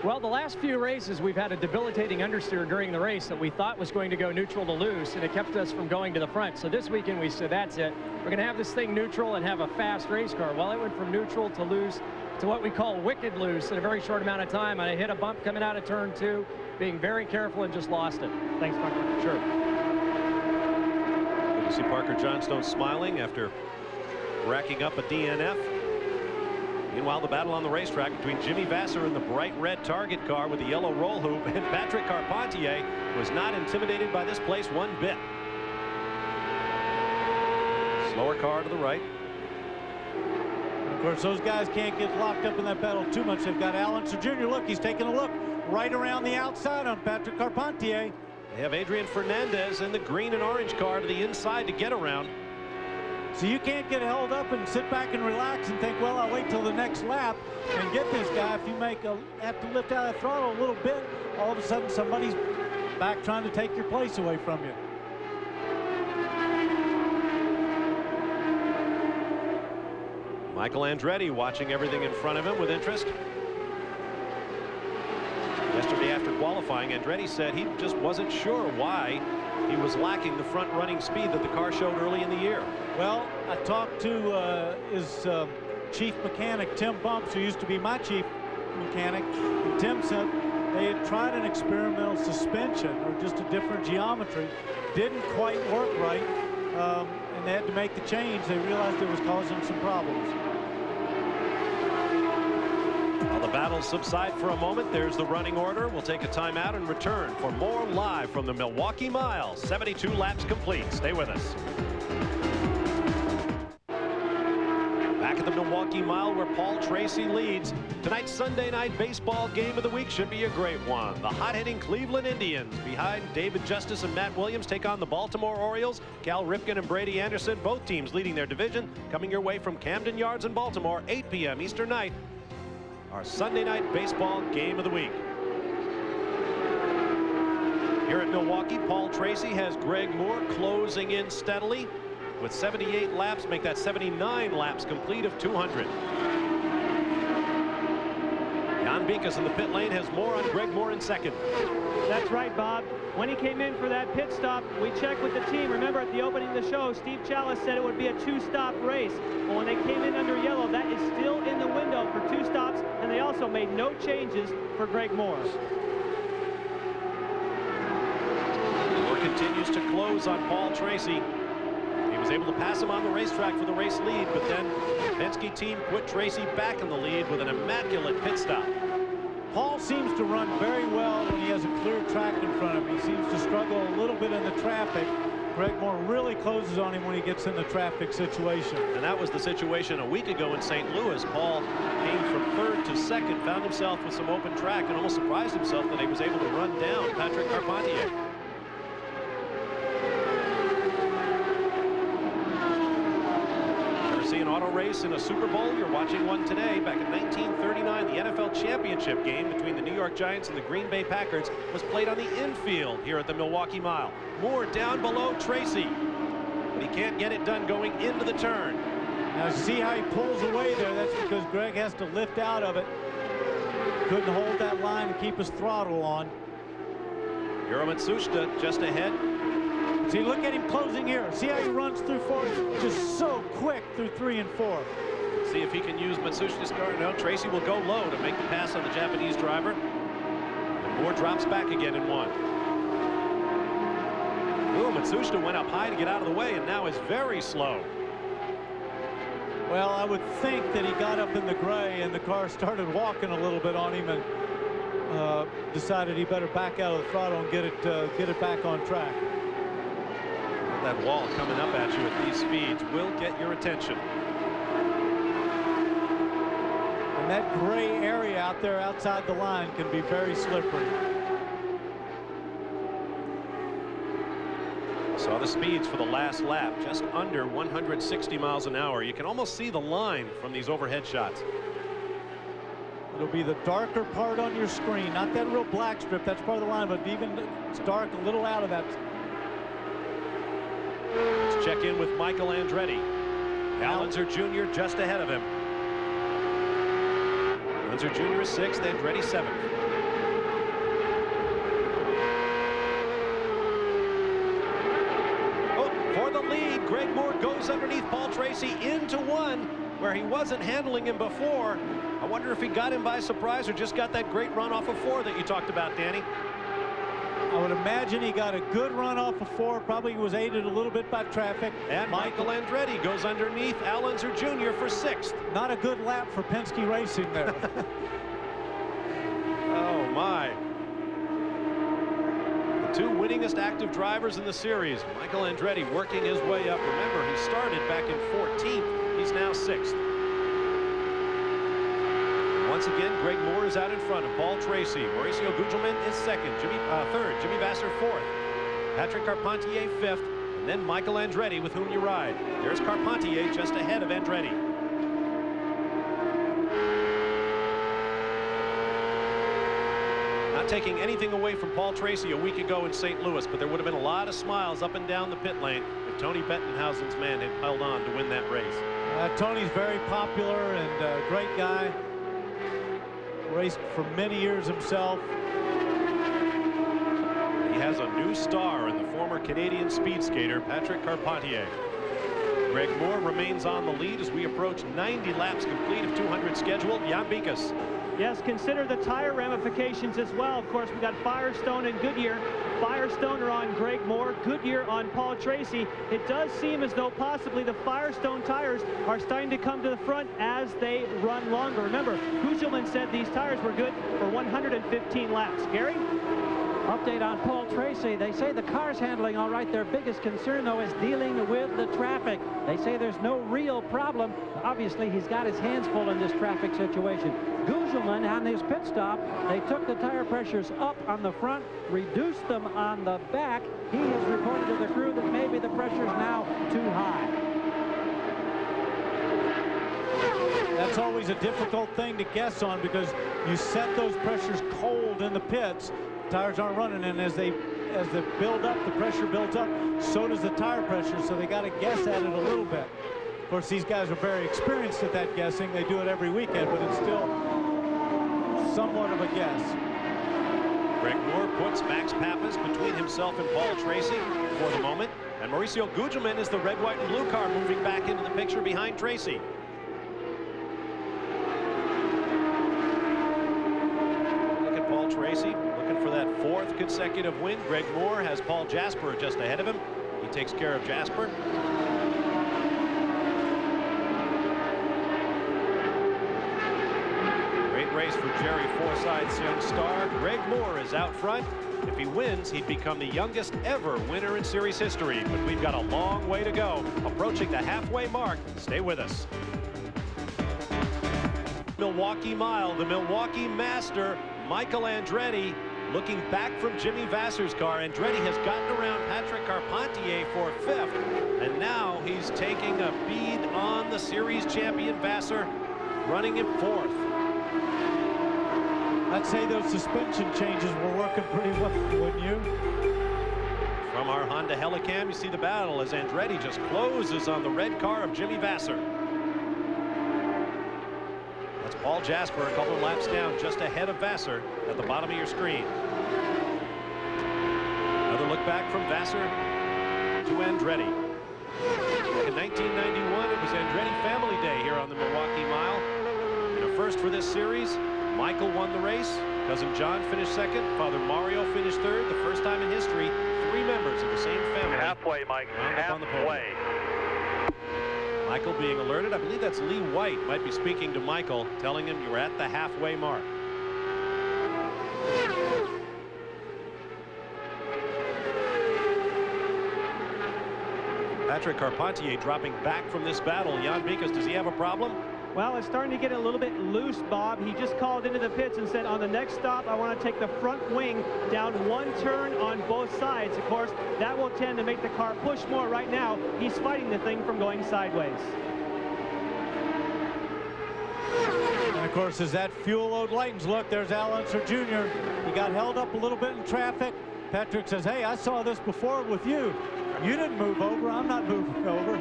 Well, the last few races, we've had a debilitating understeer during the race that we thought was going to go neutral to loose, and it kept us from going to the front. So this weekend we said, that's it. We're going to have this thing neutral and have a fast race car. Well, it went from neutral to loose to what we call wicked loose in a very short amount of time. And I hit a bump coming out of turn 2, being very careful, and just lost it. Thanks, Parker. Sure. Good to see Parker Johnstone smiling after racking up a DNF. Meanwhile, the battle on the racetrack between Jimmy Vasser and the bright red Target car with the yellow roll hoop, and Patrick Carpentier was not intimidated by this place one bit. Slower car to the right. And of course, those guys can't get locked up in that battle too much. They've got Al Unser Jr. Look, he's taking a look right around the outside on Patrick Carpentier. They have Adrian Fernandez in the green and orange car to the inside to get around. So you can't get held up and sit back and relax and think, well, I'll wait till the next lap and get this guy. If you have to lift out that throttle a little bit, all of a sudden somebody's back trying to take your place away from you. Michael Andretti watching everything in front of him with interest. Yesterday after qualifying, Andretti said he just wasn't sure why he was lacking the front running speed that the car showed early in the year. Well, I talked to his chief mechanic, Tim Bumps, who used to be my chief mechanic. And Tim said they had tried an experimental suspension or just a different geometry. Didn't quite work right, and they had to make the change. They realized it was causing some problems. While the battles subside for a moment, there's the running order. We'll take a timeout and return for more live from the Milwaukee Mile. 72 laps complete. Stay with us. Back at the Milwaukee Mile where Paul Tracy leads. Tonight's Sunday night baseball game of the week should be a great one. The hot-hitting Cleveland Indians behind David Justice and Matt Williams take on the Baltimore Orioles. Cal Ripken and Brady Anderson, both teams leading their division, coming your way from Camden Yards in Baltimore, 8 p.m. Eastern night. Our Sunday night baseball game of the week. Here at Milwaukee, Paul Tracy has Greg Moore closing in steadily with 78 laps, make that 79 laps complete of 200. Jan Bikas in the pit lane has more on Greg Moore in second. That's right, Bob. When he came in for that pit stop, we checked with the team. Remember, at the opening of the show, Steve Chalice said it would be a 2-stop race. Well, when they came in under yellow, that is still in the window for 2 stops, and they also made no changes for Greg Moore. Moore continues to close on Paul Tracy. He was able to pass him on the racetrack for the race lead, but then the Penske team put Tracy back in the lead with an immaculate pit stop. Paul seems to run very well when he has a clear track in front of him. He seems to struggle a little bit in the traffic. Greg Moore really closes on him when he gets in the traffic situation. And that was the situation a week ago in St. Louis. Paul came from 3rd to 2nd, found himself with some open track, and almost surprised himself that he was able to run down Patrick Carpentier. See an auto race in a Super Bowl? You're watching one today. Back in 1939, the NFL championship game between the New York Giants and the Green Bay Packers was played on the infield here at the Milwaukee Mile. Moore down below Tracy, but he can't get it done going into the turn. Now see how he pulls away there. That's because Greg has to lift out of it. Couldn't hold that line and keep his throttle on. Hiro Matsushita just ahead. See, look at him closing here. See how he runs through 4, just so quick through 3 and 4. See if he can use Matsushita's car. No, Tracy will go low to make the pass on the Japanese driver. And Moore drops back again in 1. Ooh, Matsushita went up high to get out of the way and now is very slow. Well, I would think that he got up in the gray and the car started walking a little bit on him and decided he better back out of the throttle and get it back on track. That wall coming up at you at these speeds will get your attention. And that gray area out there outside the line can be very slippery. Saw the speeds for the last lap, just under 160 miles an hour. You can almost see the line from these overhead shots. It'll be the darker part on your screen, not that real black strip. That's part of the line, but even it's dark a little out of that. Let's check in with Michael Andretti. Al Unser Jr. just ahead of him. Unser Jr. is 6th, Andretti 7th. Oh, for the lead, Greg Moore goes underneath Paul Tracy into 1 where he wasn't handling him before. I wonder if he got him by surprise or just got that great run off of 4 that you talked about, Danny. I would imagine he got a good run off of 4. Probably was aided a little bit by traffic. And Michael Andretti goes underneath Al Unser Jr. for 6th. Not a good lap for Penske Racing there. Oh, my. The 2 winningest active drivers in the series. Michael Andretti working his way up. Remember, he started back in 14th. He's now 6th. Once again, Greg Moore is out in front of Paul Tracy. Mauricio Gugelmin is 2nd. 3rd. Jimmy Vasser 4th. Patrick Carpentier 5th. And then Michael Andretti, with whom you ride. There's Carpentier just ahead of Andretti. Not taking anything away from Paul Tracy a week ago in St. Louis, but there would have been a lot of smiles up and down the pit lane if Tony Bettenhausen's man had held on to win that race. Tony's very popular and a great guy. Raced for many years himself. He has a new star in the former Canadian speed skater Patrick Carpentier. Greg Moore remains on the lead as we approach 90 laps complete of 200 scheduled. Jan Bikas. Yes, consider the tire ramifications as well. Of course, we got Firestone and Goodyear. Firestone are on Greg Moore, Goodyear on Paul Tracy. It does seem as though possibly the Firestone tires are starting to come to the front as they run longer. Remember, Gugelmin said these tires were good for 115 laps. Gary? Update on Paul Tracy. They say the car's handling all right. Their biggest concern, though, is dealing with the traffic. They say there's no real problem. Obviously, he's got his hands full in this traffic situation. Gugelmin, on his pit stop, they took the tire pressures up on the front, reduced them on the back. He has reported to the crew that maybe the pressure's now too high. That's always a difficult thing to guess on because you set those pressures cold in the pits tires aren't running, and as they build up, the pressure builds up, so does the tire pressure, so they got to guess at it a little bit. Of course, these guys are very experienced at that guessing. They do it every weekend, but it's still somewhat of a guess. Greg Moore puts Max Pappas between himself and Paul Tracy for the moment, and Mauricio Gugelmin is the red, white, and blue car moving back into the picture behind Tracy. Look at Paul Tracy looking for that 4th consecutive win. Greg Moore has Paul Jasper just ahead of him. He takes care of Jasper. Race for Jerry Forsythe's young star. Greg Moore is out front. If he wins, he'd become the youngest ever winner in series history. But we've got a long way to go. Approaching the halfway mark. Stay with us. Milwaukee Mile, the Milwaukee Master, Michael Andretti looking back from Jimmy Vasser's car. Andretti has gotten around Patrick Carpentier for 5th, and now he's taking a bead on the series champion Vasser, running him 4th. I'd say those suspension changes were working pretty well, wouldn't you? From our Honda Helicam, you see the battle as Andretti just closes on the red car of Jimmy Vasser. That's Paul Jasper a couple of laps down, just ahead of Vasser at the bottom of your screen. Another look back from Vasser to Andretti. Back in 1991, it was Andretti Family Day here on the Milwaukee Mile. And a first for this series. Michael won the race. Cousin John finished 2nd. Father Mario finished 3rd. The first time in history, 3 members of the same family. Halfway, Mike. Halfway. Michael being alerted. I believe that's Lee White might be speaking to Michael, telling him you're at the halfway mark. Patrick Carpentier dropping back from this battle. Jan Bikas, does he have a problem? Well, it's starting to get a little bit loose, Bob. He just called into the pits and said, on the next stop, I want to take the front wing down 1 turn on both sides. Of course, that will tend to make the car push more. Right now, he's fighting the thing from going sideways. And of course, as that fuel load lightens, look, there's Al Unser Jr. He got held up a little bit in traffic. Patrick says, hey, I saw this before with you. You didn't move over. I'm not moving over.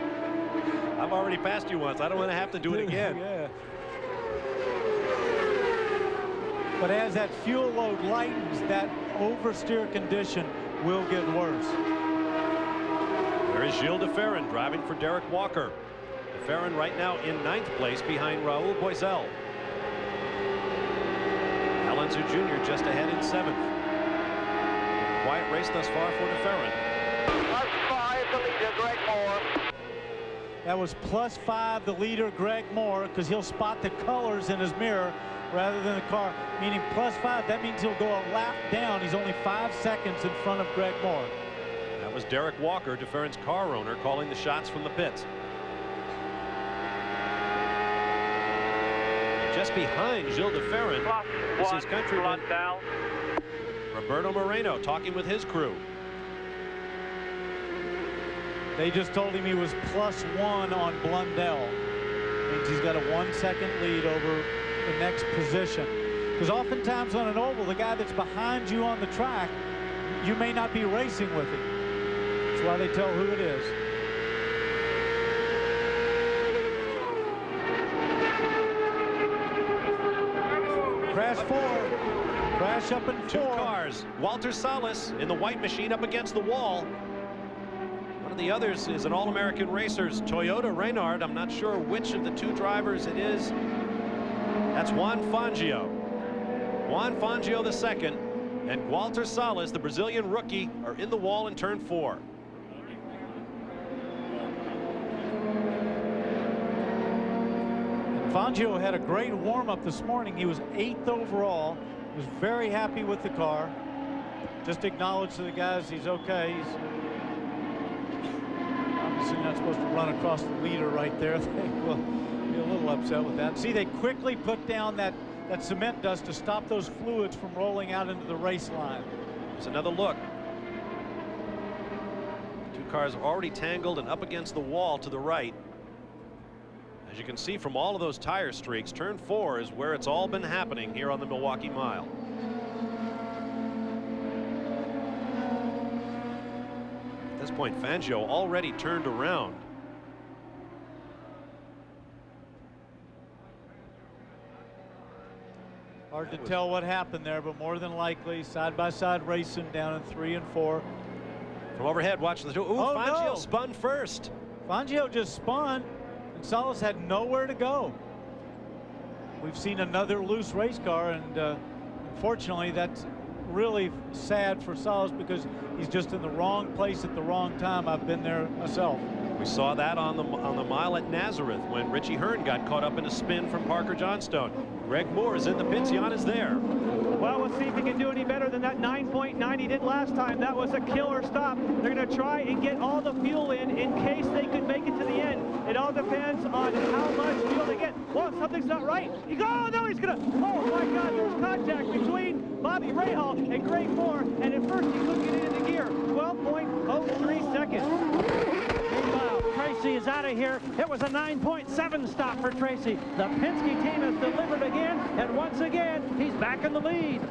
I've already passed you once. I don't want to have to do it again. Yeah. But as that fuel load lightens, that oversteer condition will get worse. There is Gilles de Ferran driving for Derek Walker. De Ferran right now in 9th place behind Raul Boisel. Al Unser Jr. just ahead in 7th. Quiet race thus far for De Ferran. +5 the leader, Greg Moore. That was +5 the leader, Greg Moore, because he'll spot the colors in his mirror rather than the car, meaning +5. That means he'll go a lap down. He's only 5 seconds in front of Greg Moore. That was Derek Walker, De Ferran's car owner, calling the shots from the pits. Just behind Gilles de Ferran is his countryman Roberto Moreno talking with his crew. They just told him he was +1 on Blundell. Means he's got a 1 second lead over the next position. Because oftentimes on an oval, the guy that's behind you on the track, you may not be racing with him. That's why they tell who it is. Crash 4. Crash up in 4. 2 cars. Walter Salas in the white machine up against the wall. One of the others is an All-American Racers Toyota Reynard. I'm not sure which of the 2 drivers it is. That's Juan Fangio. Juan Fangio II and Walter Salas, the Brazilian rookie, are in the wall in turn 4. Fangio had a great warm-up this morning. He was 8th overall. He was very happy with the car. Just acknowledged to the guys he's okay. He's obviously not supposed to run across the leader right there. They will be a little upset with that. See, they quickly put down that cement dust to stop those fluids from rolling out into the race line. There's another look. 2 cars already tangled and up against the wall to the right. As you can see from all of those tire streaks, turn 4 is where it's all been happening here on the Milwaukee Mile. this point, Fangio already turned around. Hard to tell what happened there, but more than likely side-by-side racing down in 3 and 4. From overhead, watch the two. Ooh, Oh, Fangio no. spun first. Fangio just spun, and Salas had nowhere to go. We've seen another loose race car, and unfortunately, that's really sad for Salas because he's just in the wrong place at the wrong time. I've been there myself. We saw that on the mile at Nazareth when Richie Hearn got caught up in a spin from Parker Johnstone. Greg Moore is in the pits. Jan is there. Well, we'll see if he can do any better than that 9.9 he did last time. That was a killer stop. They're going to try and get all the fuel in case they could make it to the end. It all depends on how much fuel they get. Whoa, something's not right. Oh, no, he's going to. Oh, my God, there's contact between Bobby Rahal and Greg Moore. And at first, he couldn't get it into gear. 12.03 seconds. Meanwhile, Tracy is out of here. It was a 9.7 stop for Tracy. The Penske team has delivered again, and once again, he's back in the lead.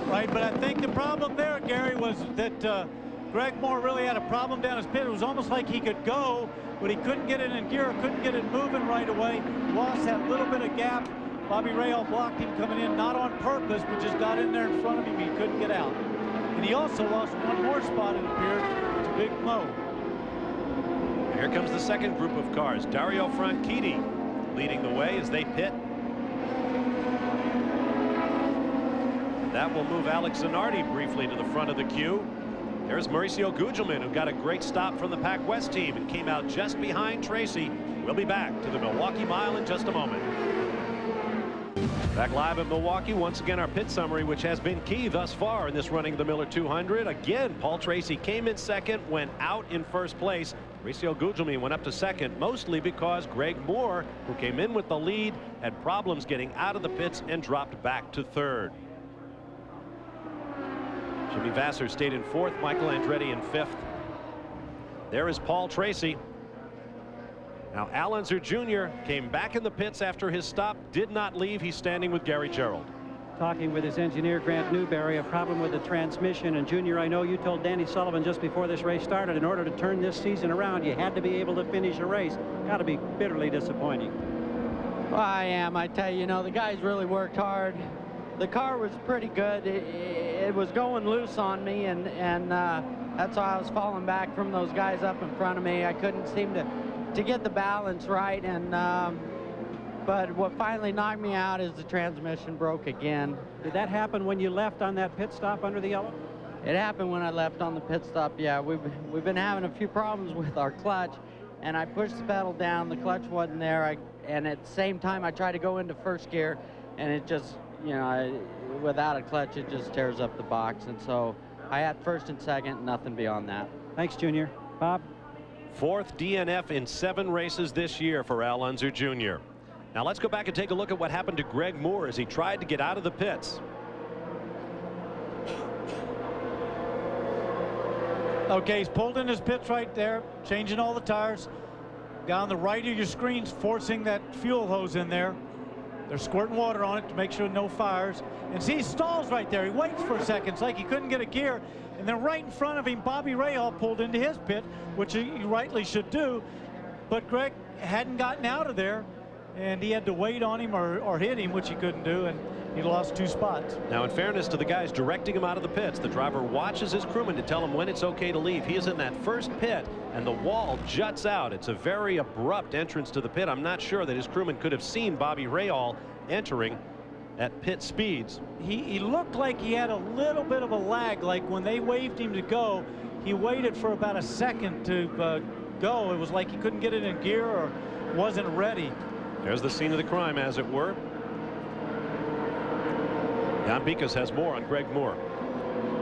Right, but I think the problem there, Gary, was that Greg Moore really had a problem down his pit. It was almost like he could go, but he couldn't get it in gear, couldn't get it moving right away. Lost that little bit of gap. Bobby Rahal blocked him coming in, not on purpose, but just got in there in front of him. He couldn't get out. And he also lost one more spot, it appeared, to Big Mo. Here comes the second group of cars. Dario Franchitti leading the way as they pit. That will move Alex Zanardi briefly to the front of the queue. There's Mauricio Gugelmin, who got a great stop from the Pac West team and came out just behind Tracy. We'll be back to the Milwaukee Mile in just a moment. Back live at Milwaukee, once again our pit summary, which has been key thus far in this running of the Miller 200. Again, Paul Tracy came in second, went out in first place. Mauricio Gugelmin went up to second, mostly because Greg Moore, who came in with the lead, had problems getting out of the pits and dropped back to third. Jimmy Vasser stayed in fourth, Michael Andretti in fifth. There is Paul Tracy. Now, Al Unser Jr. came back in the pits after his stop, did not leave. He's standing with Gary Gerald. Talking with his engineer, Grant Newberry, a problem with the transmission. And, Junior, I know you told Danny Sullivan just before this race started, in order to turn this season around, you had to be able to finish a race. Got to be bitterly disappointing. Well, I am. I tell you, you know, the guys really worked hard. The car was pretty good. It was going loose on me, and that's why I was falling back from those guys up in front of me. I couldn't seem to get the balance right, and but what finally knocked me out is the transmission broke again. Did that happen when you left on that pit stop under the yellow? It happened when I left on the pit stop. Yeah, we've been having a few problems with our clutch, and I pushed the pedal down, the clutch wasn't there, and at the same time I tried to go into first gear, and it just, you know, without a clutch it just tears up the box, and so I had first and second, nothing beyond that. Thanks, Junior. Bob? Fourth DNF in 7 races this year for Al Unser Jr. Now let's go back and take a look at what happened to Greg Moore as he tried to get out of the pits. Okay, he's pulled in his pits right there, changing all the tires. Down the right of your screens, forcing that fuel hose in there. They're squirting water on it to make sure no fires. And see, he stalls right there. He waits for a second. It's like he couldn't get a gear. And then right in front of him, Bobby Rahal pulled into his pit, which he rightly should do. But Greg hadn't gotten out of there, and he had to wait on him or hit him, which he couldn't do, and he lost 2 spots. Now, in fairness to the guys directing him out of the pits, the driver watches his crewman to tell him when it's okay to leave. He is in that first pit, and the wall juts out. It's a very abrupt entrance to the pit. I'm not sure that his crewman could have seen Bobby Rahal entering at pit speeds. He looked like he had a little bit of a lag, like when they waved him to go, he waited for about a second to go. It was like he couldn't get it in gear or wasn't ready. There's the scene of the crime, as it were. Jan Bikas has more on Greg Moore.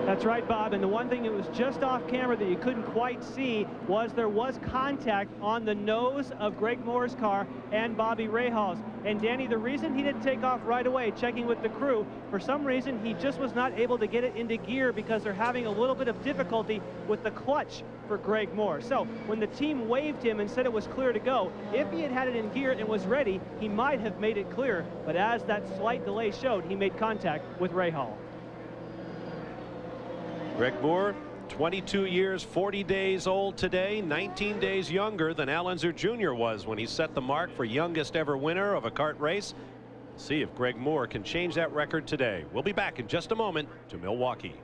That's right, Bob. And the one thing that was just off camera that you couldn't quite see was there was contact on the nose of Greg Moore's car and Bobby Rahal's. And Danny, the reason he didn't take off right away, checking with the crew, for some reason he just was not able to get it into gear because they're having a little bit of difficulty with the clutch for Greg Moore. So when the team waved him and said it was clear to go, if he had had it in gear and was ready, he might have made it clear. But as that slight delay showed, he made contact with Rahal. Greg Moore 22 years, 40 days old today, 19 days younger than Al Unser Jr. was when he set the mark for youngest ever winner of a kart race. See if Greg Moore can change that record today. We'll be back in just a moment to Milwaukee.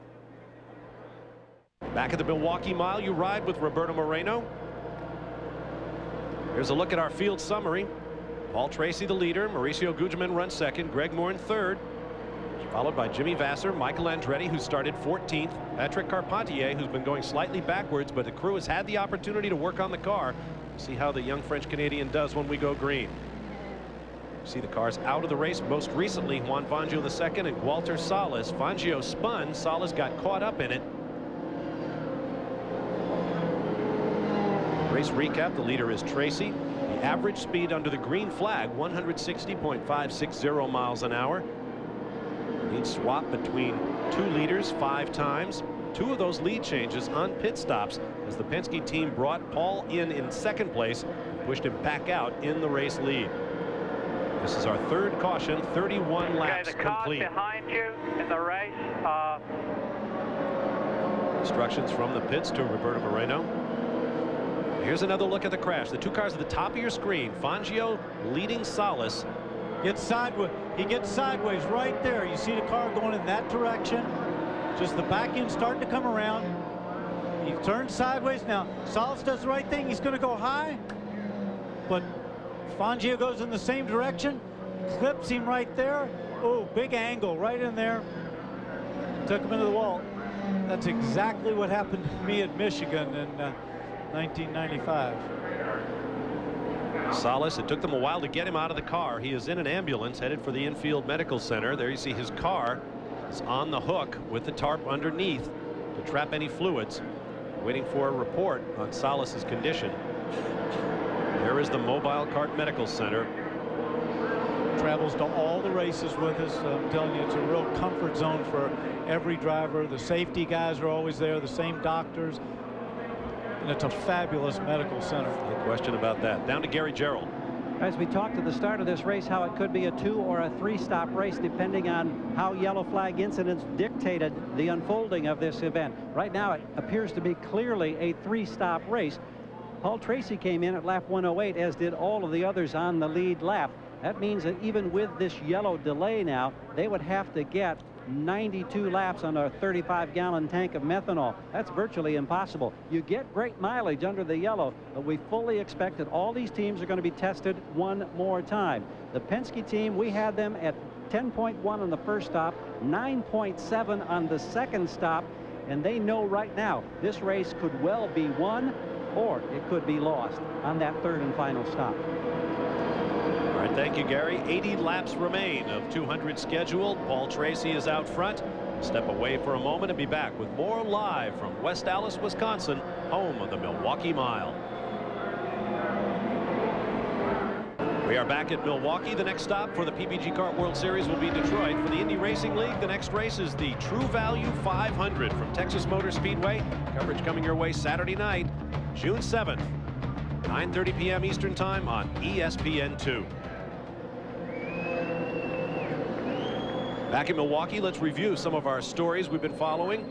Back at the Milwaukee Mile, you ride with Roberto Moreno. Here's a look at our field summary. Paul Tracy the leader, Mauricio Gugelmin runs second, Greg Moore in third, followed by Jimmy Vasser, Michael Andretti, who started 14th, Patrick Carpentier, who's been going slightly backwards, but the crew has had the opportunity to work on the car. See how the young French Canadian does when we go green. See the cars out of the race most recently, Juan Fangio II and Walter Salas. Fangio spun, Salas got caught up in it. Race recap, the leader is Tracy. The average speed under the green flag, 160.560 miles an hour. Lead swap between two leaders 5 times. 2 of those lead changes on pit stops as the Penske team brought Paul in second place and pushed him back out in the race lead. This is our third caution, 31 laps the cars complete. behind you in the race. Instructions from the pits to Roberto Moreno. Here's another look at the crash. The 2 cars at the top of your screen. Fangio leading Salas. Gets sideways. He gets sideways right there. You see the car going in that direction. Just the back end starting to come around. He turns sideways. Now, Salas does the right thing. He's going to go high. But Fangio goes in the same direction. Clips him right there. Oh, big angle right in there. Took him into the wall. That's exactly what happened to me at Michigan in 1995. Salas, it took them a while to get him out of the car. He is in an ambulance headed for the infield medical center. There you see his car is on the hook with the tarp underneath to trap any fluids, waiting for a report on Salas's condition. There is the Mobile Kart Medical Center. Travels to all the races with us. I'm telling you, it's a real comfort zone for every driver. The safety guys are always there, the same doctors. And it's a fabulous medical center. No question about that. Down to Gary Gerald. As we talked at the start of this race, how it could be a 2 or a 3-stop race depending on how yellow flag incidents dictated the unfolding of this event. Right now it appears to be clearly a 3-stop race. Paul Tracy came in at lap 108, as did all of the others on the lead lap. That means that even with this yellow delay now, they would have to get 92 laps on a 35-gallon tank of methanol. That's virtually impossible. You get great mileage under the yellow, but we fully expect that all these teams are going to be tested one more time. The Penske team, we had them at 10.1 on the first stop, 9.7 on the second stop, and they know right now this race could well be won or it could be lost on that third and final stop. All right, thank you, Gary. 80 laps remain of 200 scheduled. Paul Tracy is out front. Step away for a moment and be back with more live from West Allis, Wisconsin, home of the Milwaukee Mile. We are back at Milwaukee. The next stop for the PPG Kart World Series will be Detroit. For the Indy Racing League, the next race is the True Value 500 from Texas Motor Speedway. Coverage coming your way Saturday night, June 7th, 9:30 p.m. Eastern Time on ESPN2. Back in Milwaukee, let's review some of our stories we've been following.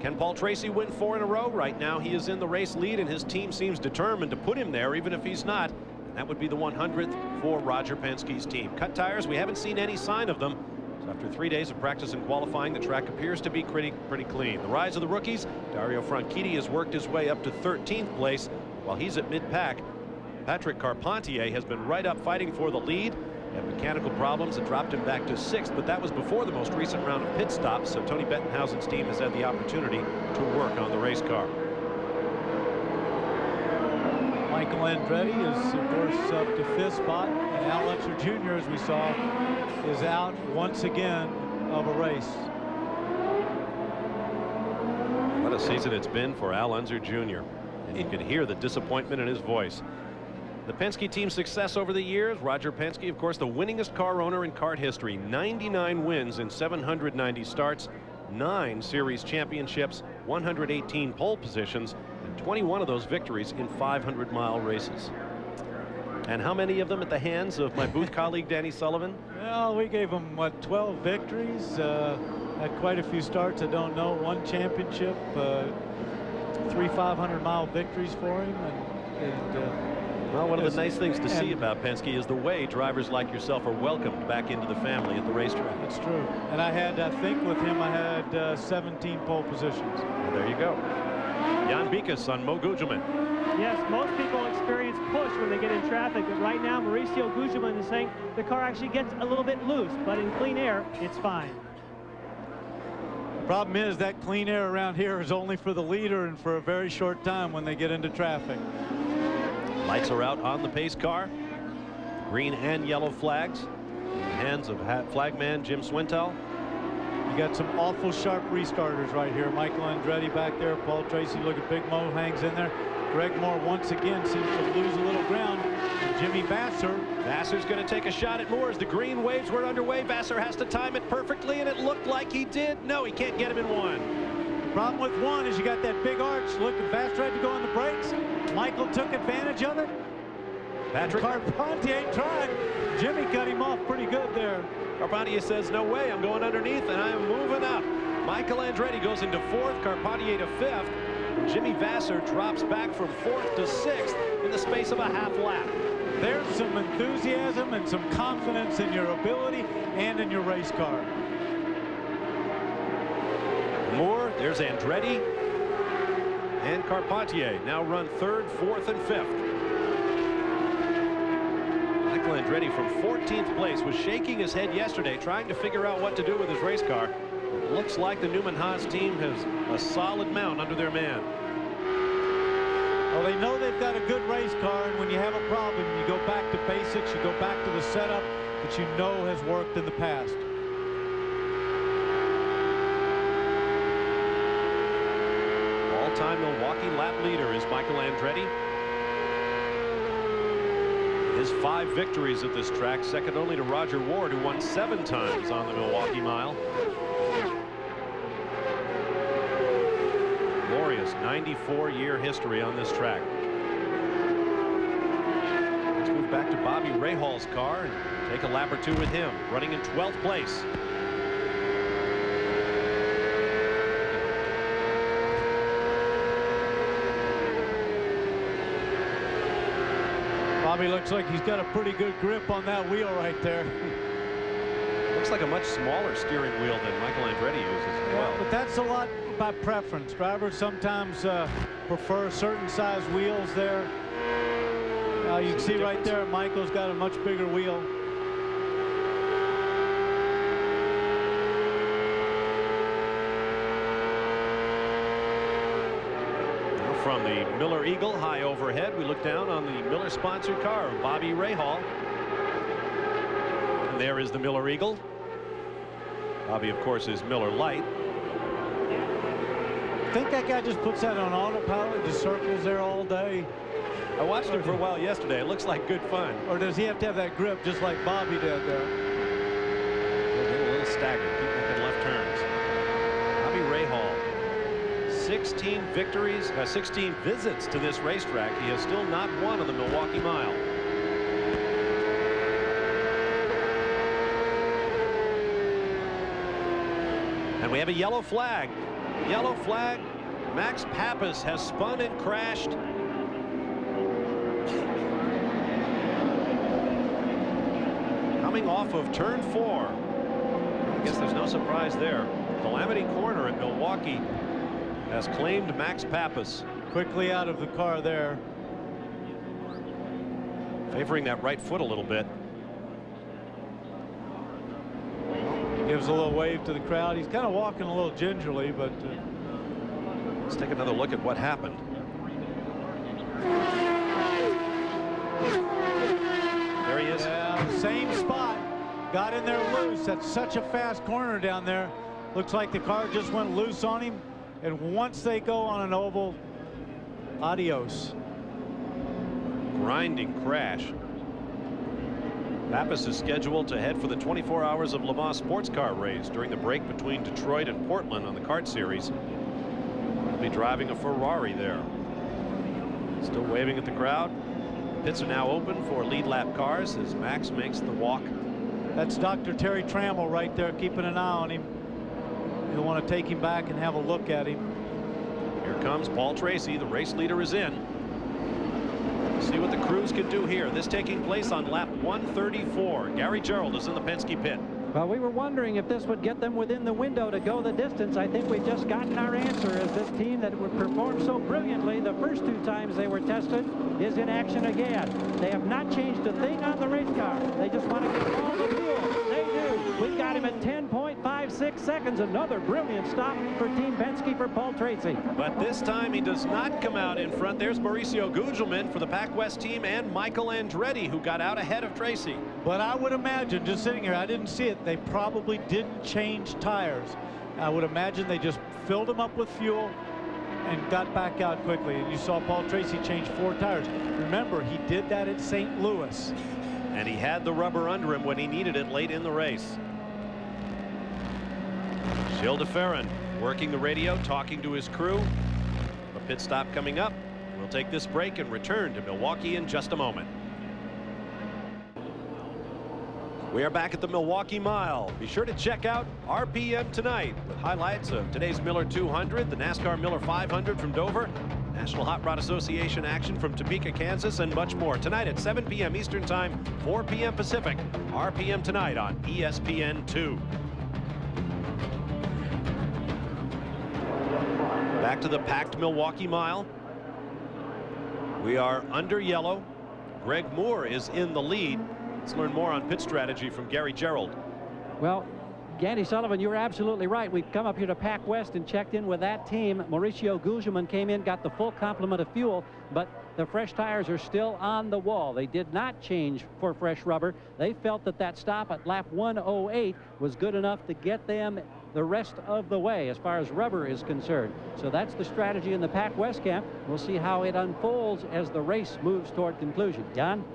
Can Paul Tracy win 4 in a row? Right now he is in the race lead and his team seems determined to put him there even if he's not. And that would be the 100th for Roger Penske's team. Cut tires, we haven't seen any sign of them. So after 3 days of practice and qualifying, the track appears to be pretty clean. The rise of the rookies, Dario Franchitti has worked his way up to 13th place while he's at mid-pack. Patrick Carpentier has been right up fighting for the lead. Had mechanical problems that dropped him back to 6th, but that was before the most recent round of pit stops, so Tony Bettenhausen's team has had the opportunity to work on the race car. Michael Andretti is, of course, up to 5th spot, and Al Unser Jr., as we saw, is out once again of a race. What a season it's been for Al Unser Jr., and you can hear the disappointment in his voice. The Penske team's success over the years, Roger Penske, of course, the winningest car owner in kart history, 99 wins in 790 starts, 9 series championships, 118 pole positions, and 21 of those victories in 500-mile races. And how many of them at the hands of my booth colleague Danny Sullivan? Well, we gave him, what, 12 victories, Had quite a few starts. I don't know. 1 championship, 3 500-mile victories for him, well, one of the nice things to see about Penske is the way drivers like yourself are welcomed back into the family at the racetrack. It's true. And I had, I think with him, I had 17 pole positions. Well, there you go. Jan Bikas on Mo Gugelmin. Yes, most people experience push when they get in traffic, but right now Mauricio Gugelmin is saying the car actually gets a little bit loose, but in clean air, it's fine. The problem is that clean air around here is only for the leader and for a very short time when they get into traffic. Lights are out on the pace car. Green and yellow flags in the hands of flagman Jim Swintel. You got some awful sharp restarters right here. Michael Andretti back there. Paul Tracy, look at Big Mo hangs in there. Greg Moore once again seems to lose a little ground. And Jimmy Vasser. Vasser's going to take a shot at Moore as the green waves were underway. Vasser has to time it perfectly, and it looked like he did. No, he can't get him in 1. The problem with 1 is you got that big arch. Look, Vasser had to go on the brakes. Michael took advantage of it. Patrick Carpentier tried. Jimmy cut him off pretty good there. Carpentier says, no way, I'm going underneath and I am moving up. Michael Andretti goes into 4th, Carpentier to 5th. And Jimmy Vasser drops back from 4th to 6th in the space of a half lap. There's some enthusiasm and some confidence in your ability and in your race car. Moore, there's Andretti and Carpentier now run 3rd, 4th, and 5th. Michael Andretti from 14th place was shaking his head yesterday trying to figure out what to do with his race car. It looks like the Newman Haas team has a solid mount under their man. Well, they know they've got a good race car, and when you have a problem, you go back to basics, you go back to the setup that you know has worked in the past. All-time Milwaukee lap leader is Michael Andretti. His 5 victories at this track, second only to Roger Ward, who won 7 times on the Milwaukee Mile. Glorious 94-year history on this track. Let's move back to Bobby Rahal's car and take a lap or 2 with him, running in 12th place. Bobby looks like he's got a pretty good grip on that wheel right there. Looks like a much smaller steering wheel than Michael Andretti uses as well. But that's a lot by preference. Drivers sometimes prefer certain size wheels there. You can see right there, Michael's got a much bigger wheel. From the Miller Eagle high overhead, we look down on the Miller sponsored car of Bobby Rahal. And there is the Miller Eagle. Bobby, of course, is Miller Lite. I think that guy just puts that on autopilot, just circles there all day. I watched him for a while yesterday. It looks like good fun. Or does he have to have that grip just like Bobby did there? A little staggered, keep making left turns. Bobby Rahal. 16 victories, 16 visits to this racetrack. He has still not won on the Milwaukee Mile. And we have a yellow flag. Yellow flag. Max Pappas has spun and crashed. Coming off of turn 4. I guess there's no surprise there. Calamity Corner at Milwaukee has claimed Max Pappas. Quickly out of the car there. Favoring that right foot a little bit. Gives a little wave to the crowd. He's kind of walking a little gingerly, but let's take another look at what happened. There he is. Yeah, same spot. Got in there loose. That's such a fast corner down there. Looks like the car just went loose on him. And once they go on an oval, adios. Grinding crash. Pappas is scheduled to head for the 24 Hours of Le Mans sports car race during the break between Detroit and Portland on the kart series. He'll be driving a Ferrari there. Still waving at the crowd. Pits are now open for lead lap cars as Max makes the walk. That's Dr. Terry Trammell right there keeping an eye on him. he'll want to take him back and have a look at him. Here comes Paul Tracy. The race leader is in. See what the crews can do here. This taking place on lap 134. Gary Gerald is in the Penske pit. Well, we were wondering if this would get them within the window to go the distance. I think we've just gotten our answer, as this team that would perform so brilliantly the first 2 times they were tested is in action again. They have not changed a thing on the race car. They just want to get all the fuel. They do. We've got him at 10.56 seconds. Another brilliant stop for Team Penske for Paul Tracy. But this time he does not come out in front. There's Mauricio Gugelmin for the Pac West team and Michael Andretti, who got out ahead of Tracy. But I would imagine, just sitting here, I didn't see it, they probably didn't change tires. I would imagine they just filled them up with fuel and got back out quickly. And you saw Paul Tracy change 4 tires. Remember, he did that at St. Louis. And he had the rubber under him when he needed it late in the race. Gilles de Ferran working the radio, talking to his crew. A pit stop coming up. We'll take this break and return to Milwaukee in just a moment. We are back at the Milwaukee Mile. Be sure to check out RPM tonight with highlights of today's Miller 200, the NASCAR Miller 500 from Dover, National Hot Rod Association action from Topeka, Kansas, and much more. Tonight at 7 p.m. Eastern Time, 4 p.m. Pacific. RPM tonight on ESPN2. Back to the packed Milwaukee Mile. We are under yellow. Greg Moore is in the lead. Let's learn more on pit strategy from Gary Gerald. Well, Gandy Sullivan, you're absolutely right. We've come up here to Pac West and checked in with that team. Mauricio Gugelmin came in, got the full complement of fuel, but the fresh tires are still on the wall. They did not change for fresh rubber. They felt that that stop at lap 108 was good enough to get them the rest of the way as far as rubber is concerned. So that's the strategy in the Pac West camp. We'll see how it unfolds as the race moves toward conclusion. Jan?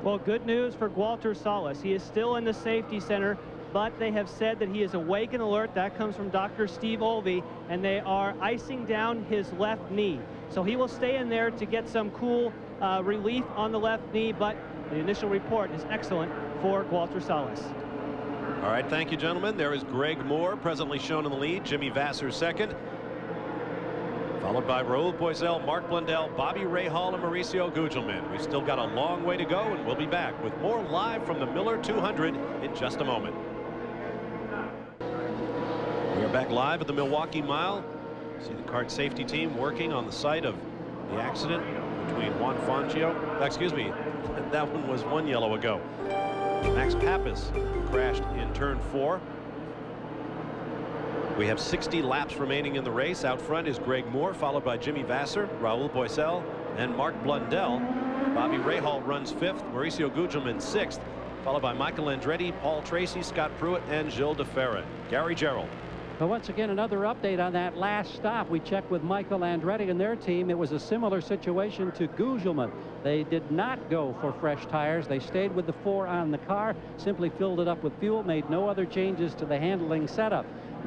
Well, good news for Walter Salas. He is still in the safety center, but they have said that he is awake and alert. That comes from Dr. Steve Olvey, and they are icing down his left knee. So he will stay in there to get some cool relief on the left knee, but the initial report is excellent for Walter Salas. All right, thank you, gentlemen. There is Greg Moore, presently shown in the lead. Jimmy Vasser second, followed by Raul Boisel, Mark Blundell, Bobby Rahal, and Mauricio Gugelmin. We've still got a long way to go, and we'll be back with more live from the Miller 200 in just a moment. We are back live at the Milwaukee Mile. See the kart safety team working on the site of the accident between Juan Fangio. Excuse me, that one was 1 yellow ago. Max Pappas crashed in turn 4. We have 60 laps remaining in the race. Out front is Greg Moore, followed by Jimmy Vasser, Raul Boisel, and Mark Blundell. Bobby Rahal runs 5th, Mauricio Gugelmin 6th, followed by Michael Andretti, Paul Tracy, Scott Pruitt, and Gilles de Ferran. Gary Gerald. Well, once again, another update on that last stop. We checked with Michael Andretti and their team. It was a similar situation to Gugelmin. They did not go for fresh tires. They stayed with the 4 on the car, simply filled it up with fuel, made no other changes to the handling setup.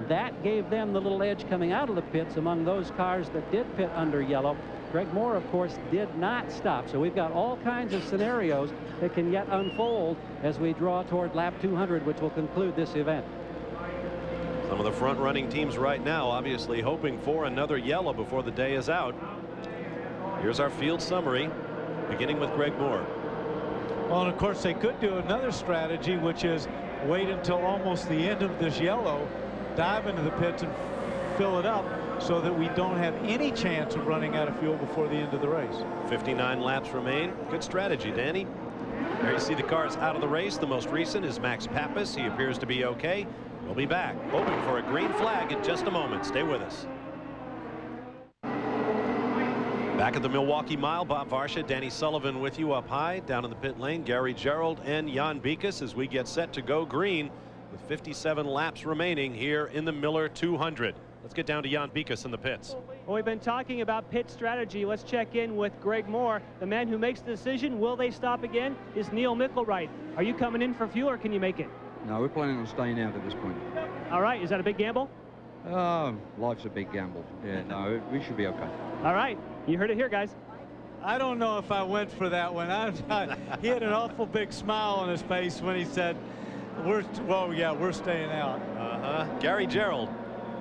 That gave them the little edge coming out of the pits among those cars that did pit under yellow. Greg Moore, of course, did not stop. So we've got all kinds of scenarios that can yet unfold as we draw toward lap 200, which will conclude this event. Some of the front-running teams right now obviously hoping for another yellow before the day is out. Here's our field summary, beginning with Greg Moore. Well, and of course, they could do another strategy, which is wait until almost the end of this yellow, dive into the pits and fill it up so that we don't have any chance of running out of fuel before the end of the race. 59 laps remain. Good strategy, Danny. There you see the cars out of the race. The most recent is Max Pappas. He appears to be okay. We'll be back, hoping for a green flag in just a moment. Stay with us. Back at the Milwaukee Mile, Bob Varsha, Danny Sullivan with you up high. Down in the pit lane, Gary Gerald and Jan Beekes as we get set to go green with 57 laps remaining here in the Miller 200. Let's get down to Jan Beekes in the pits. Well, we've been talking about pit strategy. Let's check in with Greg Moore. The man who makes the decision, will they stop again, is Neil Mickelwright. Are you coming in for fuel or can you make it? No, we're planning on staying out at this point. All right. Is that a big gamble? Life's a big gamble. Yeah, no, we should be okay. All right. You heard it here, guys. I don't know if I went for that one. He had an awful big smile on his face when he said, we're staying out. Gary Gerald.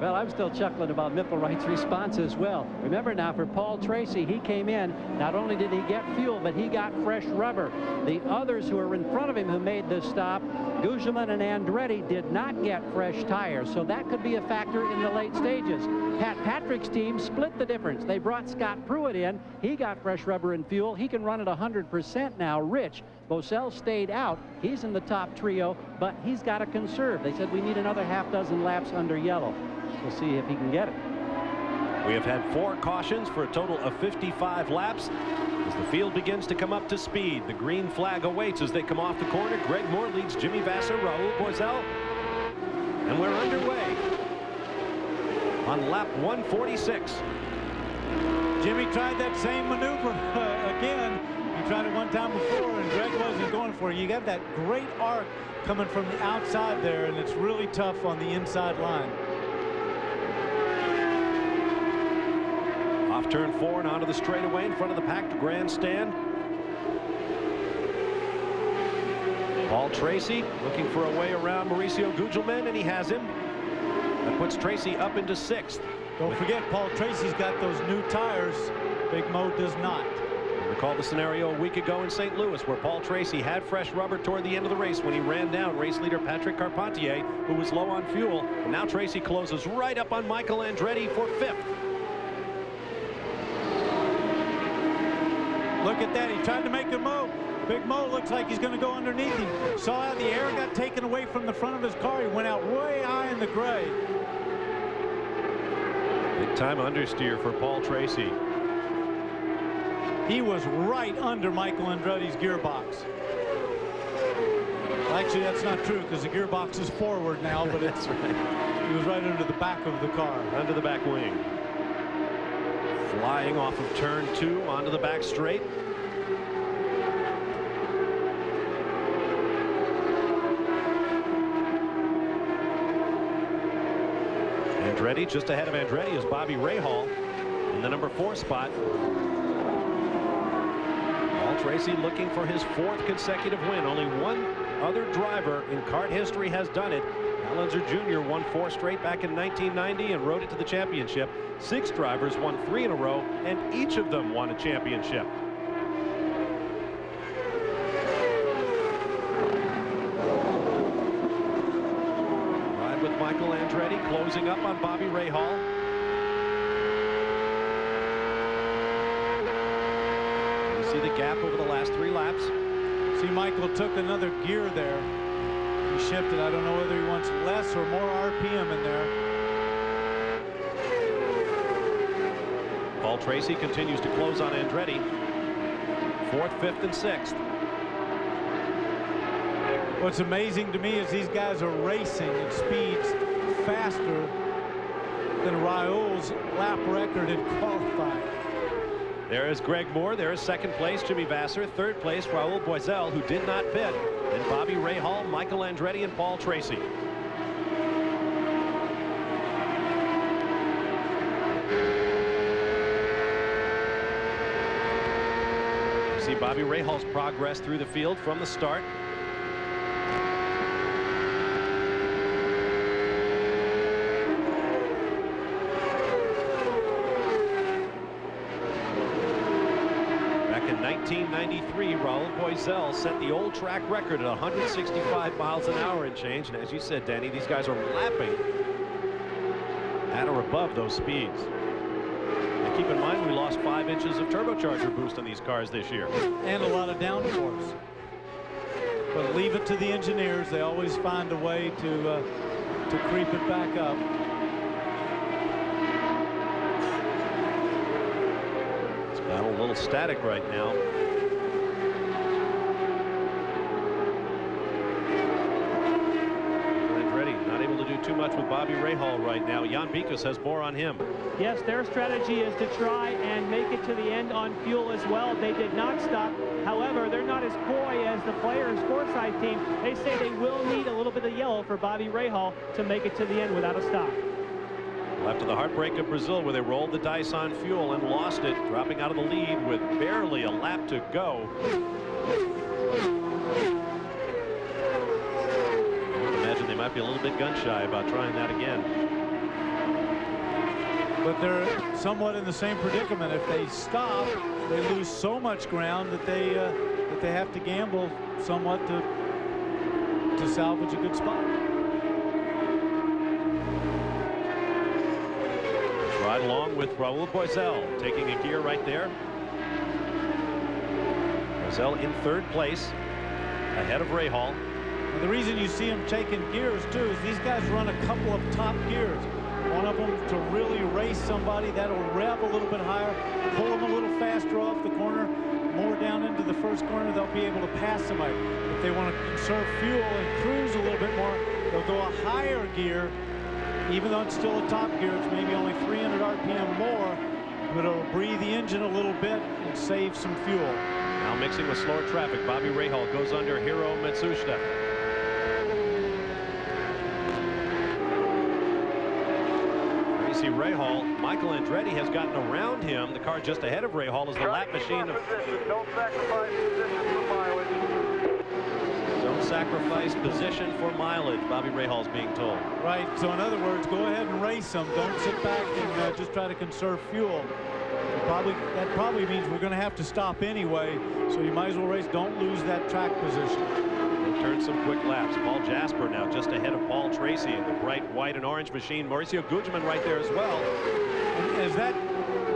Well, I'm still chuckling about Mipplewright's response as well. Remember now, for Paul Tracy, he came in. Not only did he get fuel, but he got fresh rubber. The others who were in front of him who made this stop, Gugelmin and Andretti, did not get fresh tires. So that could be a factor in the late stages. Pat Patrick's team split the difference. They brought Scott Pruitt in. He got fresh rubber and fuel. He can run at 100% now. Rich Bosell stayed out. He's in the top trio, but he's got to conserve. They said we need another half dozen laps under yellow. We'll see if he can get it. We have had 4 cautions for a total of 55 laps. As the field begins to come up to speed, the green flag awaits as they come off the corner. Greg Moore leads Jimmy Vasser, Raul Boesel, and we're underway on lap 146. Jimmy tried that same maneuver again. He tried it one time before, and Greg wasn't going for it. You got that great arc coming from the outside there, and it's really tough on the inside line. Off turn 4 and onto the straightaway in front of the packed grandstand. Paul Tracy looking for a way around Mauricio Gugelmin, and he has him. That puts Tracy up into 6th. Don't forget, Paul Tracy's got those new tires. Big Mo does not. Recall the scenario a week ago in St. Louis where Paul Tracy had fresh rubber toward the end of the race when he ran down race leader Patrick Carpentier, who was low on fuel. And now Tracy closes right up on Michael Andretti for 5th. Look at that. He tried to make a move. Big Mo looks like he's going to go underneath him. Saw how the air got taken away from the front of his car. He went out way high in the gray. Big time understeer for Paul Tracy. He was right under Michael Andretti's gearbox. Well, actually, that's not true because the gearbox is forward now, but it's right. He was right under the back of the car. Under the back wing. Flying off of turn 2 onto the back straight. Andretti just ahead of Andretti is Bobby Rahal in the number 4 spot. Paul Tracy looking for his 4th consecutive win. Only one other driver in kart history has done it. Allenzer Jr. won 4 straight back in 1990 and rode it to the championship. 6 drivers won 3 in a row, and each of them won a championship. Ride with Michael Andretti closing up on Bobby Rahal. You see the gap over the last 3 laps. See, Michael took another gear there. He shifted. I don't know whether he wants less or more RPM in there. Paul Tracy continues to close on Andretti. 4th, 5th, and 6th. What's amazing to me is these guys are racing at speeds faster than Raul's lap record in qualifying. There is Greg Moore. There is 2nd place Jimmy Vasser. 3rd place Raul Boesel, who did not pit. Then Bobby Rahal, Michael Andretti, and Paul Tracy. You see Bobby Rahal's progress through the field from the start. Back in 1993, Raul Boesel set the old track record at 165 miles an hour and change. And as you said, Danny, these guys are lapping at or above those speeds. And keep in mind, we lost 5 inches of turbocharger boost on these cars this year. And a lot of downforce. But leave it to the engineers. They always find a way to creep it back up. It's got a little static right now. Andretti not able to do too much with Bobby Rahal right now. Jan Bikus has more on him. Yes, their strategy is to try and make it to the end on fuel as well. They did not stop. However, they're not as coy as the Players Forsyth team. They say they will need a little bit of yellow for Bobby Rahal to make it to the end without a stop. After the heartbreak of Brazil, where they rolled the dice on fuel and lost it, dropping out of the lead with barely a lap to go. I would imagine they might be a little bit gun shy about trying that again. but they're somewhat in the same predicament. If they stop, they lose so much ground that they have to gamble somewhat to salvage a good spot. Right along with Raul Boisel, taking a gear right there. Boisel in third place, ahead of Rahal. And the reason you see him taking gears too is these guys run a couple of top gears. One of them to really race somebody that'll rev a little bit higher, pull them a little faster off the corner, more down into the first corner, they'll be able to pass somebody. If they want to conserve fuel and cruise a little bit more, they'll go a higher gear, even though it's still a top gear. It's maybe only 300 RPM more, but it'll breathe the engine a little bit and save some fuel. Now mixing with slower traffic, Bobby Rahal goes under Hiro Matsushita. Tracy Rahal, Michael Andretti has gotten around him. The car just ahead of Rahal is the lap machine of... Don't sacrifice position for mileage. Don't sacrifice position for mileage, Bobby Rahal's being told. Right, so in other words, go ahead and race them. Don't sit back and just try to conserve fuel. That probably means we're going to have to stop anyway, so you might as well race. Don't lose that track position. They'll turn some quick laps. Paul Jasper now just ahead of Paul Tracy in the bright white and orange machine. Mauricio Gugelmin right there as well. And as that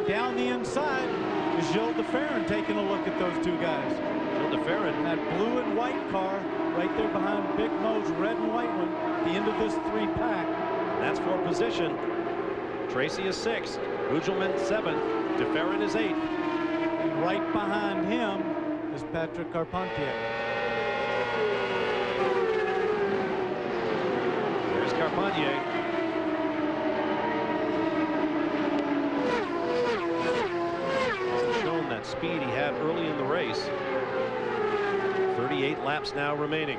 down the inside is Gilles de Ferran taking a look at those two guys. Gilles de Ferran. That blue and white car right there behind Big Mo's red and white one, the end of this three-pack. That's for position. Tracy is 6th, Gugelmin 7th. De Ferran is 8th. And right behind him is Patrick Carpentier. There's Carpentier. Hasn't shown that speed he had early in the race. 38 laps now remaining.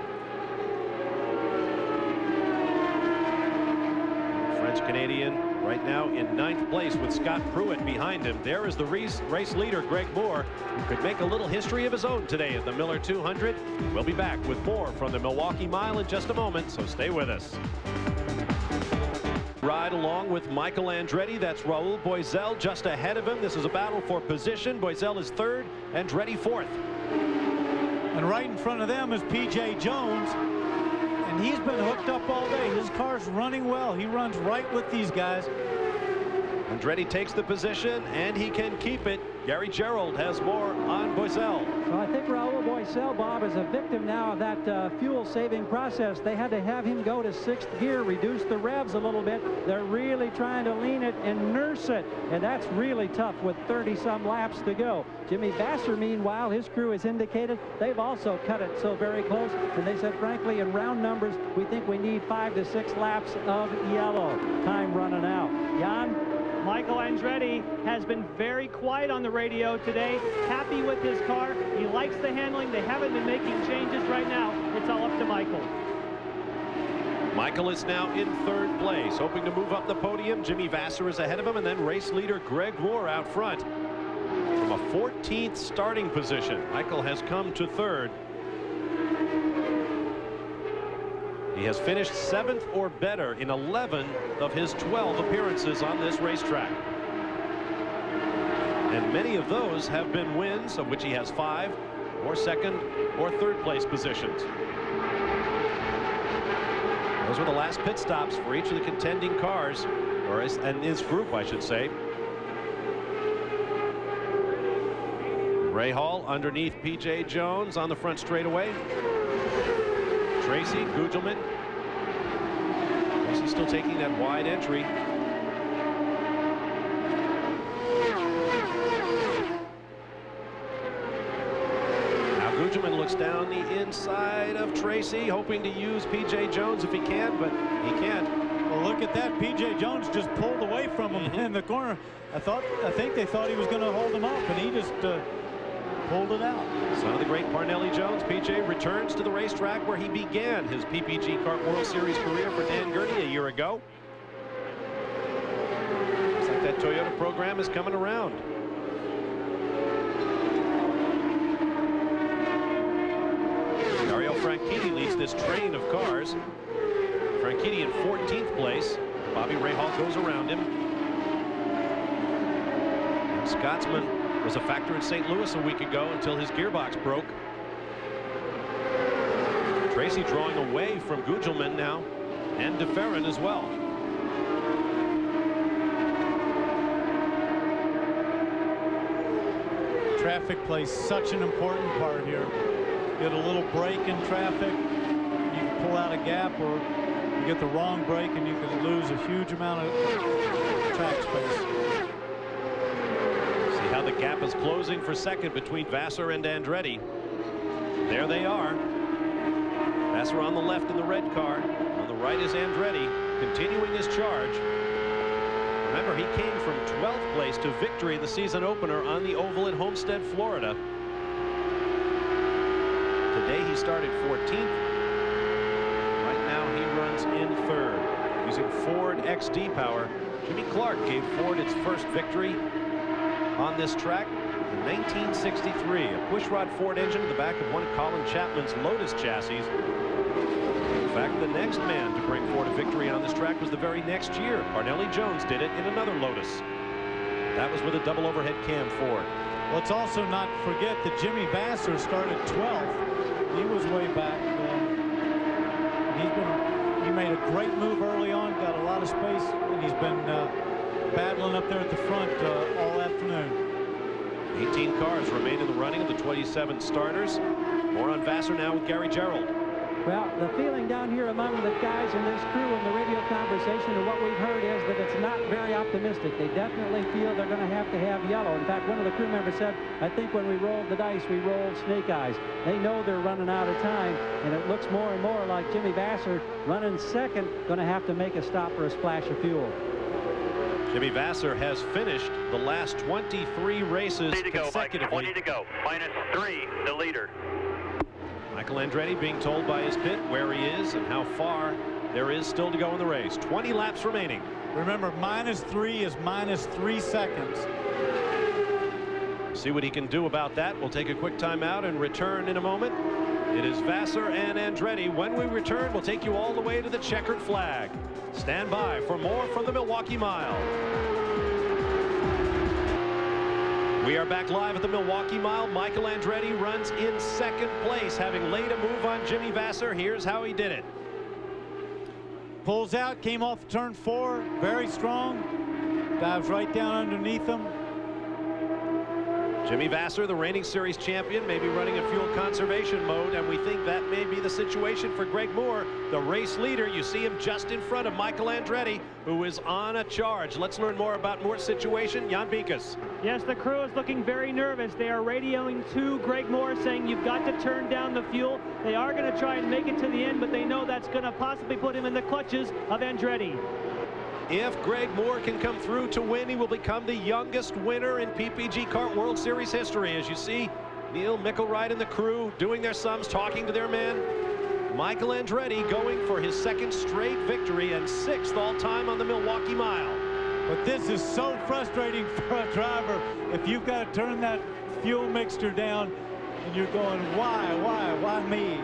French-Canadian right now in 9th place with Scott Pruitt behind him. There is the race leader, Greg Moore, who could make a little history of his own today at the Miller 200. We'll be back with more from the Milwaukee Mile in just a moment, so stay with us. Ride along with Michael Andretti. That's Raul Boisel just ahead of him. This is a battle for position. Boisel is 3rd, Andretti 4th. And right in front of them is P.J. Jones. And he's been hooked up all day. His car's running well. He runs right with these guys. Andretti takes the position, and he can keep it. Gary Gerald has more on Boisel. Well, I think Raul Boisel, Bob, is a victim now of that fuel-saving process. They had to have him go to 6th gear, reduce the revs a little bit. They're really trying to lean it and nurse it, and that's really tough with 30-some laps to go. Jimmy Vasser, meanwhile, his crew has indicated they've also cut it so very close, and they said, frankly, in round numbers, we think we need 5 to 6 laps of yellow. Time running out. Jan? Michael Andretti has been very quiet on the radio today, happy with his car. He likes the handling. They haven't been making changes right now. It's all up to Michael. Michael is now in 3rd place, hoping to move up the podium. Jimmy Vasser is ahead of him, and then race leader Greg Moore out front. From a 14th starting position, Michael has come to 3rd. He has finished 7th or better in 11 of his 12 appearances on this racetrack. And many of those have been wins, of which he has 5 or 2nd or 3rd place positions. Those were the last pit stops for each of the contending cars, and his group, I should say. Rahal underneath P.J. Jones on the front straightaway. Tracy, Gugelmin. Tracy's still taking that wide entry. Now Gugelmin looks down the inside of Tracy, hoping to use P.J. Jones if he can, but he can't. Well, look at that. P.J. Jones just pulled away from him in the corner. I think they thought he was going to hold him up, and he just pulled it out. Son of the great Parnelli Jones, P.J. returns to the racetrack where he began his PPG Kart World Series career for Dan Gurney a year ago. Looks like that Toyota program is coming around. Dario Franchitti leads this train of cars. Franchitti in 14th place. Bobby Rahal goes around him. Scotsman was a factor in St. Louis a week ago until his gearbox broke. Tracy drawing away from Gugelmin now, and DeFerrin as well. Traffic plays such an important part here. Get a little break in traffic, you can pull out a gap, or you get the wrong break and you can lose a huge amount of track space. See how the gap is closing for second between Vassar and Andretti. There they are. Vassar on the left in the red car. On the right is Andretti, continuing his charge. Remember, he came from 12th place to victory in the season opener on the oval in Homestead, Florida. Today he started 14th. Right now he runs in 3rd using Ford XD power. Jimmy Clark gave Ford its first victory on this track in 1963. A pushrod Ford engine in the back of one of Colin Chapman's Lotus chassis. In fact, the next man to bring Ford a victory on this track was the very next year. Parnelli Jones did it in another Lotus. That was with a double overhead cam Ford. Let's also not forget that Jimmy Vassar started 12th. He was way back. He made a great move early on, got a lot of space, and he's been battling up there at the front all afternoon. 18 cars remain in the running of the 27 starters. More on Vassar now with Gary Gerald. Well, the feeling down here among the guys in this crew in the radio conversation and what we've heard is that it's not very optimistic. They definitely feel they're going to have yellow. In fact, one of the crew members said, I think when we rolled the dice, we rolled snake eyes. They know they're running out of time, and it looks more and more like Jimmy Vassar running second, going to have to make a stop for a splash of fuel. Jimmy Vassar has finished the last 23 races 20 to go, consecutively. 20 to go. -3, the leader. Michael Andretti being told by his pit where he is and how far there is still to go in the race. 20 laps remaining. Remember, -3 is -3 seconds. See what he can do about that. We'll take a quick timeout and return in a moment. It is Vassar and Andretti. When we return, we'll take you all the way to the checkered flag. Stand by for more from the Milwaukee Mile. We are back live at the Milwaukee Mile. Michael Andretti runs in second place, having laid a move on Jimmy Vassar. Here's how he did it. Pulls out, came off turn 4, very strong, dives right down underneath him. Jimmy Vassar, the reigning series champion, may be running in fuel conservation mode, and we think that may be the situation for Greg Moore, the race leader. You see him just in front of Michael Andretti, who is on a charge. Let's learn more about Moore's situation. Jan Bikas. Yes, the crew is looking very nervous. They are radioing to Greg Moore saying you've got to turn down the fuel. They are going to try and make it to the end, but they know that's going to possibly put him in the clutches of Andretti. If Greg Moore can come through to win, he will become the youngest winner in PPG Kart World Series history. As you see, Neil Mickelwright and the crew doing their sums, talking to their men. Michael Andretti going for his second straight victory and 6th all-time on the Milwaukee Mile. But this is so frustrating for a driver if you've got to turn that fuel mixture down and you're going, why me?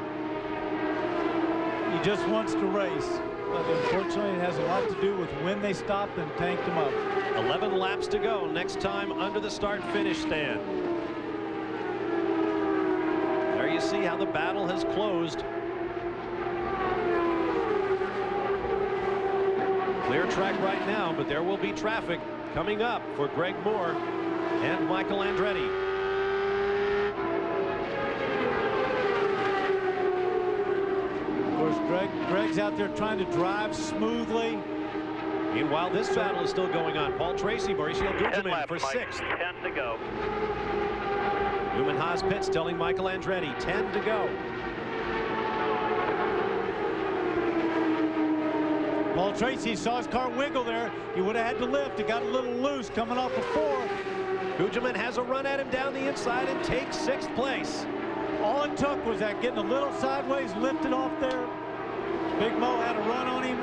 He just wants to race. But unfortunately, it has a lot to do with when they stopped and tanked them up. 11 laps to go. Next time under the start-finish stand. There you see how the battle has closed. Clear track right now, but there will be traffic coming up for Greg Moore and Michael Andretti. Greg's out there trying to drive smoothly. Meanwhile, this battle is still going on. Paul Tracy, Mauricio Gugelmin for 6th. 10 to go. Newman Haas pits telling Michael Andretti 10 to go. Paul Tracy saw his car wiggle there. He would have had to lift. It got a little loose coming off of 4. Gugelmin has a run at him down the inside and takes 6th place. All it took was that getting a little sideways, lifted off there. Big Mo had a run on him,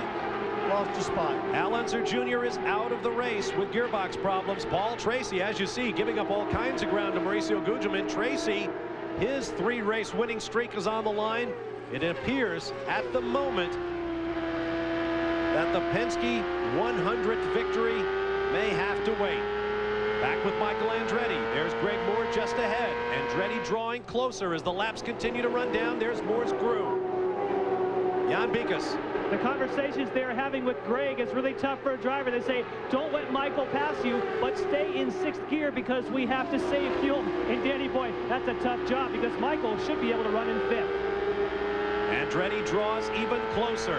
lost a spot. Al Unser Jr. is out of the race with gearbox problems. Paul Tracy, as you see, giving up all kinds of ground to Mauricio Gugelmin. Tracy, his 3-race winning streak is on the line. It appears at the moment that the Penske 100th victory may have to wait. Back with Michael Andretti. There's Greg Moore just ahead. Andretti drawing closer as the laps continue to run down. There's Moore's crew. Jan Bikas. The conversations they're having with Greg is really tough for a driver. They say, don't let Michael pass you, but stay in 6th gear because we have to save fuel. And Danny Boy, that's a tough job because Michael should be able to run in 5th. Andretti draws even closer.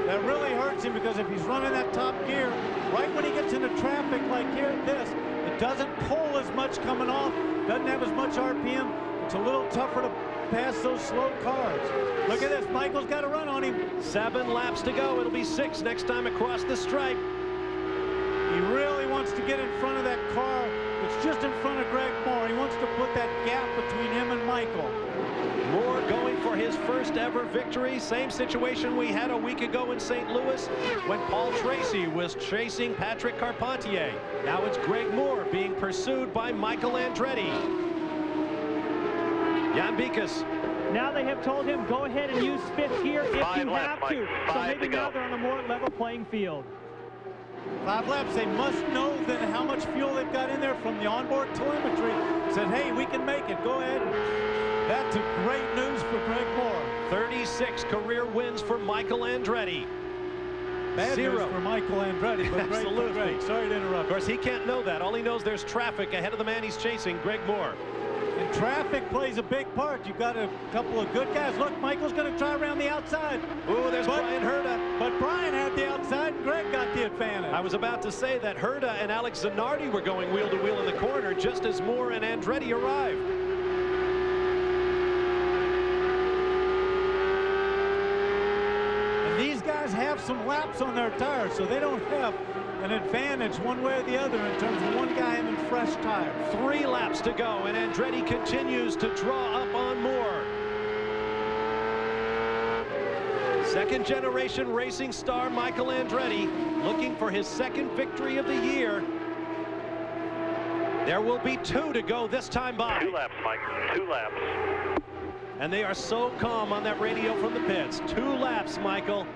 That really hurts him because if he's running that top gear, right when he gets into traffic like here at this, it doesn't pull as much coming off, doesn't have as much RPM. It's a little tougher to pass those slow cars. Look at this, Michael's got a run on him. 7 laps to go. It'll be 6 next time across the stripe. He really wants to get in front of that car. It's just in front of Greg Moore. He wants to put that gap between him and Michael. Moore going for his first ever victory. Same situation we had a week ago in St. Louis when Paul Tracy was chasing Patrick Carpentier. Now it's Greg Moore being pursued by Michael Andretti. Jan Bikas. Now they have told him, go ahead and use 5th gear if you have to. So maybe now they're on a more level playing field. 5 laps, they must know then how much fuel they've got in there from the onboard telemetry. Said, hey, we can make it, go ahead. That's great news for Greg Moore. 36 career wins for Michael Andretti. Bad 0 news for Michael Andretti, but great for Greg. Sorry to interrupt. Of course, he can't know that. All he knows, there's traffic ahead of the man he's chasing, Greg Moore. And traffic plays a big part. You've got a couple of good guys. Look, Michael's going to try around the outside. Ooh, there's Brian Herta. But Brian had the outside, and Greg got the advantage. I was about to say that Herta and Alex Zanardi were going wheel to wheel in the corner just as Moore and Andretti arrived. And these guys have some laps on their tires, so they don't have an advantage one way or the other in terms of one guy having fresh tires. 3 laps to go, and Andretti continues to draw up on Moore. Second generation racing star Michael Andretti looking for his 2nd victory of the year. There will be 2 to go this time by. 2 laps, Mike. 2 laps. And they are so calm on that radio from the pits. 2 laps, Michael.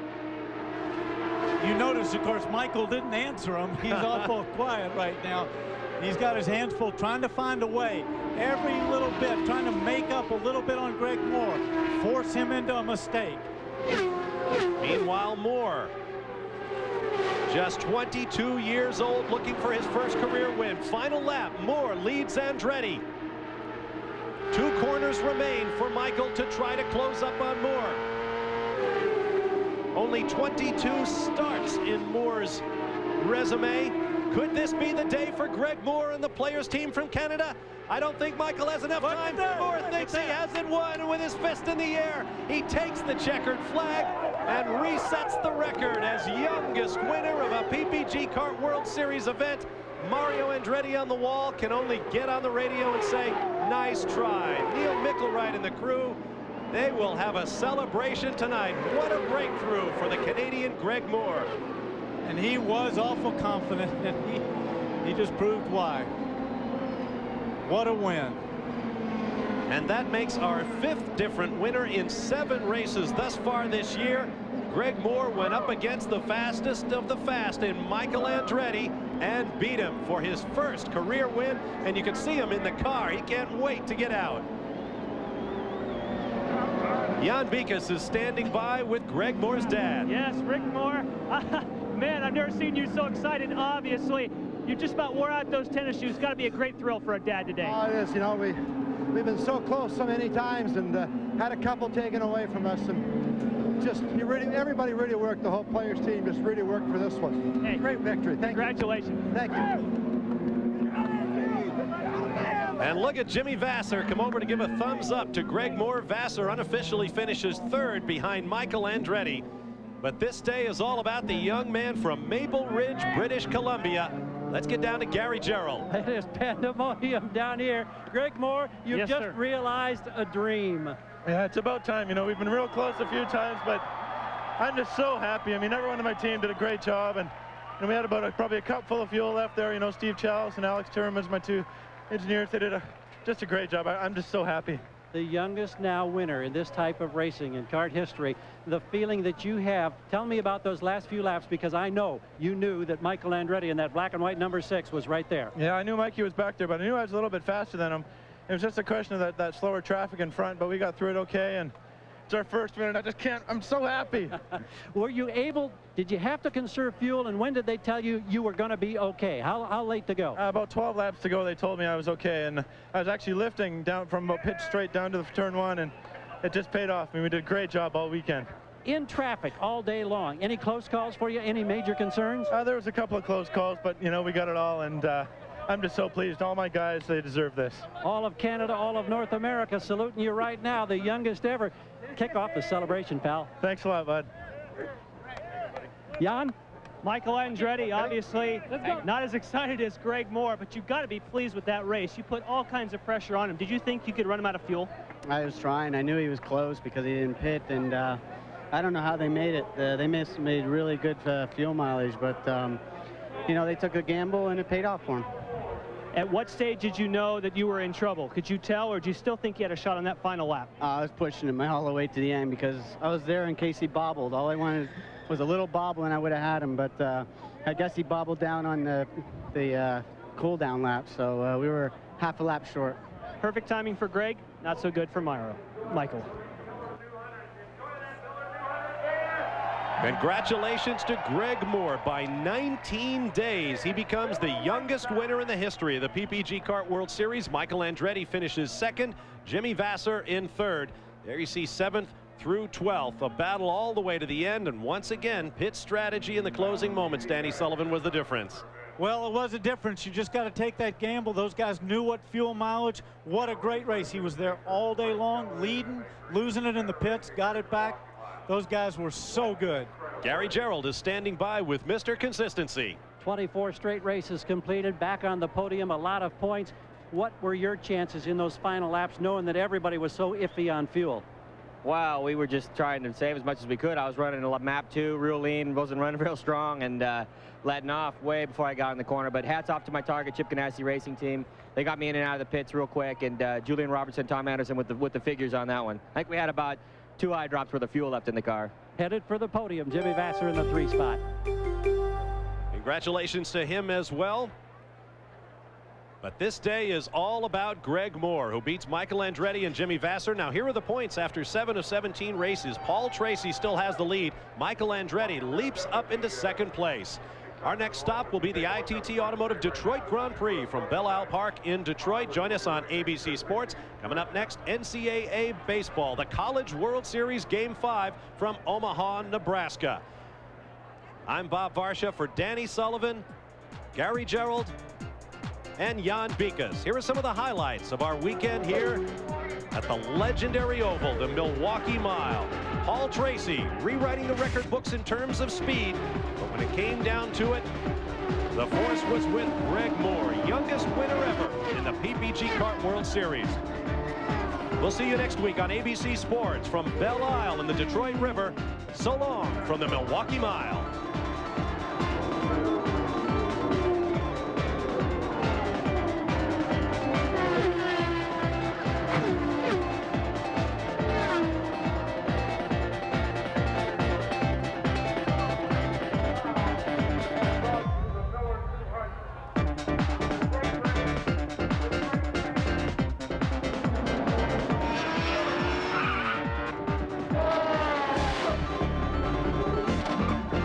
You notice, of course, Michael didn't answer him. He's awful quiet right now. He's got his hands full trying to find a way. Every little bit, trying to make up a little bit on Greg Moore. Force him into a mistake. Meanwhile, Moore, just 22 years old, looking for his first career win. Final lap, Moore leads Andretti. 2 corners remain for Michael to try to close up on Moore. Only 22 starts in Moore's resume. Could this be the day for Greg Moore and the players team from Canada? I don't think Michael has enough time. Moore thinks he hasn't won, and with his fist in the air, he takes the checkered flag and resets the record as youngest winner of a PPG Kart World Series event. Mario Andretti on the wall can only get on the radio and say, nice try. Neil Mickelwright and the crew, they will have a celebration tonight. What a breakthrough for the Canadian Greg Moore. And he was awful confident, and he just proved why. What a win. And that makes our 5th different winner in 7 races thus far this year. Greg Moore went up against the fastest of the fast in Michael Andretti and beat him for his first career win. And you can see him in the car. He can't wait to get out. Jan Bikas is standing by with Greg Moore's dad. Yes, Rick Moore. Man, I've never seen you so excited, obviously. You just about wore out those tennis shoes. Got to be a great thrill for a dad today. Oh, it is. You know, we've been so close so many times and had a couple taken away from us. And just, everybody really worked. The whole players team just really worked for this one. Hey, great victory. Thank congratulations. You. Thank you. And look at Jimmy Vasser come over to give a thumbs up to Greg Moore. Vasser unofficially finishes 3rd behind Michael Andretti. But this day is all about the young man from Maple Ridge, British Columbia. Let's get down to Gary Gerald. It is pandemonium down here. Greg Moore, you've just realized a dream. Yeah, it's about time. You know, we've been real close a few times, but I'm just so happy. I mean, everyone on my team did a great job, and you know, we had about probably a cup full of fuel left there. You know, Steve Chalice and Alex Turman's my 2 engineers. They did just a great job. I'm just so happy. the youngest now winner in this type of racing in kart history. The feeling that you have, tell me about those last few laps, because I know you knew that Michael Andretti in that black and white number 6 was right there. Yeah, I knew Mikey was back there, but I knew I was a little bit faster than him. It was just a question of that slower traffic in front, but we got through it okay, and it's our first win, and I just can't, I'm so happy. Were you able, did you have to conserve fuel, and when did they tell you you were going to be okay? How late to go? About 12 laps to go, they told me I was okay, and I was actually lifting down from about pitch straight down to the turn 1, and it just paid off. I mean, we did a great job all weekend. In traffic all day long, any close calls for you? Any major concerns? There was a couple of close calls, but, you know, we got it all, and I'm just so pleased. All my guys, they deserve this. All of Canada, all of North America saluting you right now, the youngest ever. Kick off the celebration, pal. Thanks a lot, bud. Jan? Michael Andretti, obviously not as excited as Greg Moore, but you've got to be pleased with that race. You put all kinds of pressure on him. Did you think you could run him out of fuel? I was trying. I knew he was close because he didn't pit, and I don't know how they made it. They made really good fuel mileage, but you know, they took a gamble and it paid off for them. At what stage did you know that you were in trouble? Could you tell, or do you still think you had a shot on that final lap? I was pushing him all the way to the end because I was there in case he bobbled. All I wanted was a little bobble and I would have had him, but I guess he bobbled down on the cool down lap, so we were half a lap short. Perfect timing for Greg, not so good for Michael. Congratulations to Greg Moore. By 19 days, he becomes the youngest winner in the history of the PPG Kart World Series. Michael Andretti finishes second, Jimmy Vasser in third. There you see 7th through 12th, a battle all the way to the end, and once again, pit strategy in the closing moments, Danny Sullivan, was the difference. Well, it was a difference. You just got to take that gamble. Those guys knew what fuel mileage. What a great race. He was there all day long, leading, losing it in the pits, got it back. Those guys were so good. Gary Gerald is standing by with Mr. Consistency. 24 straight races completed, back on the podium, a lot of points. What were your chances in those final laps, knowing that everybody was so iffy on fuel? Wow, we were just trying to save as much as we could. I was running a map 2, real lean, wasn't running real strong, and letting off way before I got in the corner. But hats off to my target, Chip Ganassi Racing Team. They got me in and out of the pits real quick, and Julian Robertson, Tom Anderson with the figures on that one. I think we had about 2 eye drops worth of fuel left in the car. Headed for the podium, Jimmy Vasser in the 3 spot. Congratulations to him as well. But this day is all about Greg Moore, who beats Michael Andretti and Jimmy Vasser. Now, here are the points after 7 of 17 races. Paul Tracy still has the lead. Michael Andretti leaps up into second place. Our next stop will be the ITT Automotive Detroit Grand Prix from Belle Isle Park in Detroit. Join us on ABC Sports. Coming up next, NCAA Baseball, the College World Series Game 5 from Omaha, Nebraska. I'm Bob Varsha for Danny Sullivan, Gary Gerald, and Jan Bikas. Here are some of the highlights of our weekend here at the legendary oval, the Milwaukee Mile. Paul Tracy rewriting the record books in terms of speed, but when it came down to it, the force was with Greg Moore, youngest winner ever in the PPG Kart World Series. We'll see you next week on ABC Sports from Belle Isle in the Detroit River. So long from the Milwaukee Mile.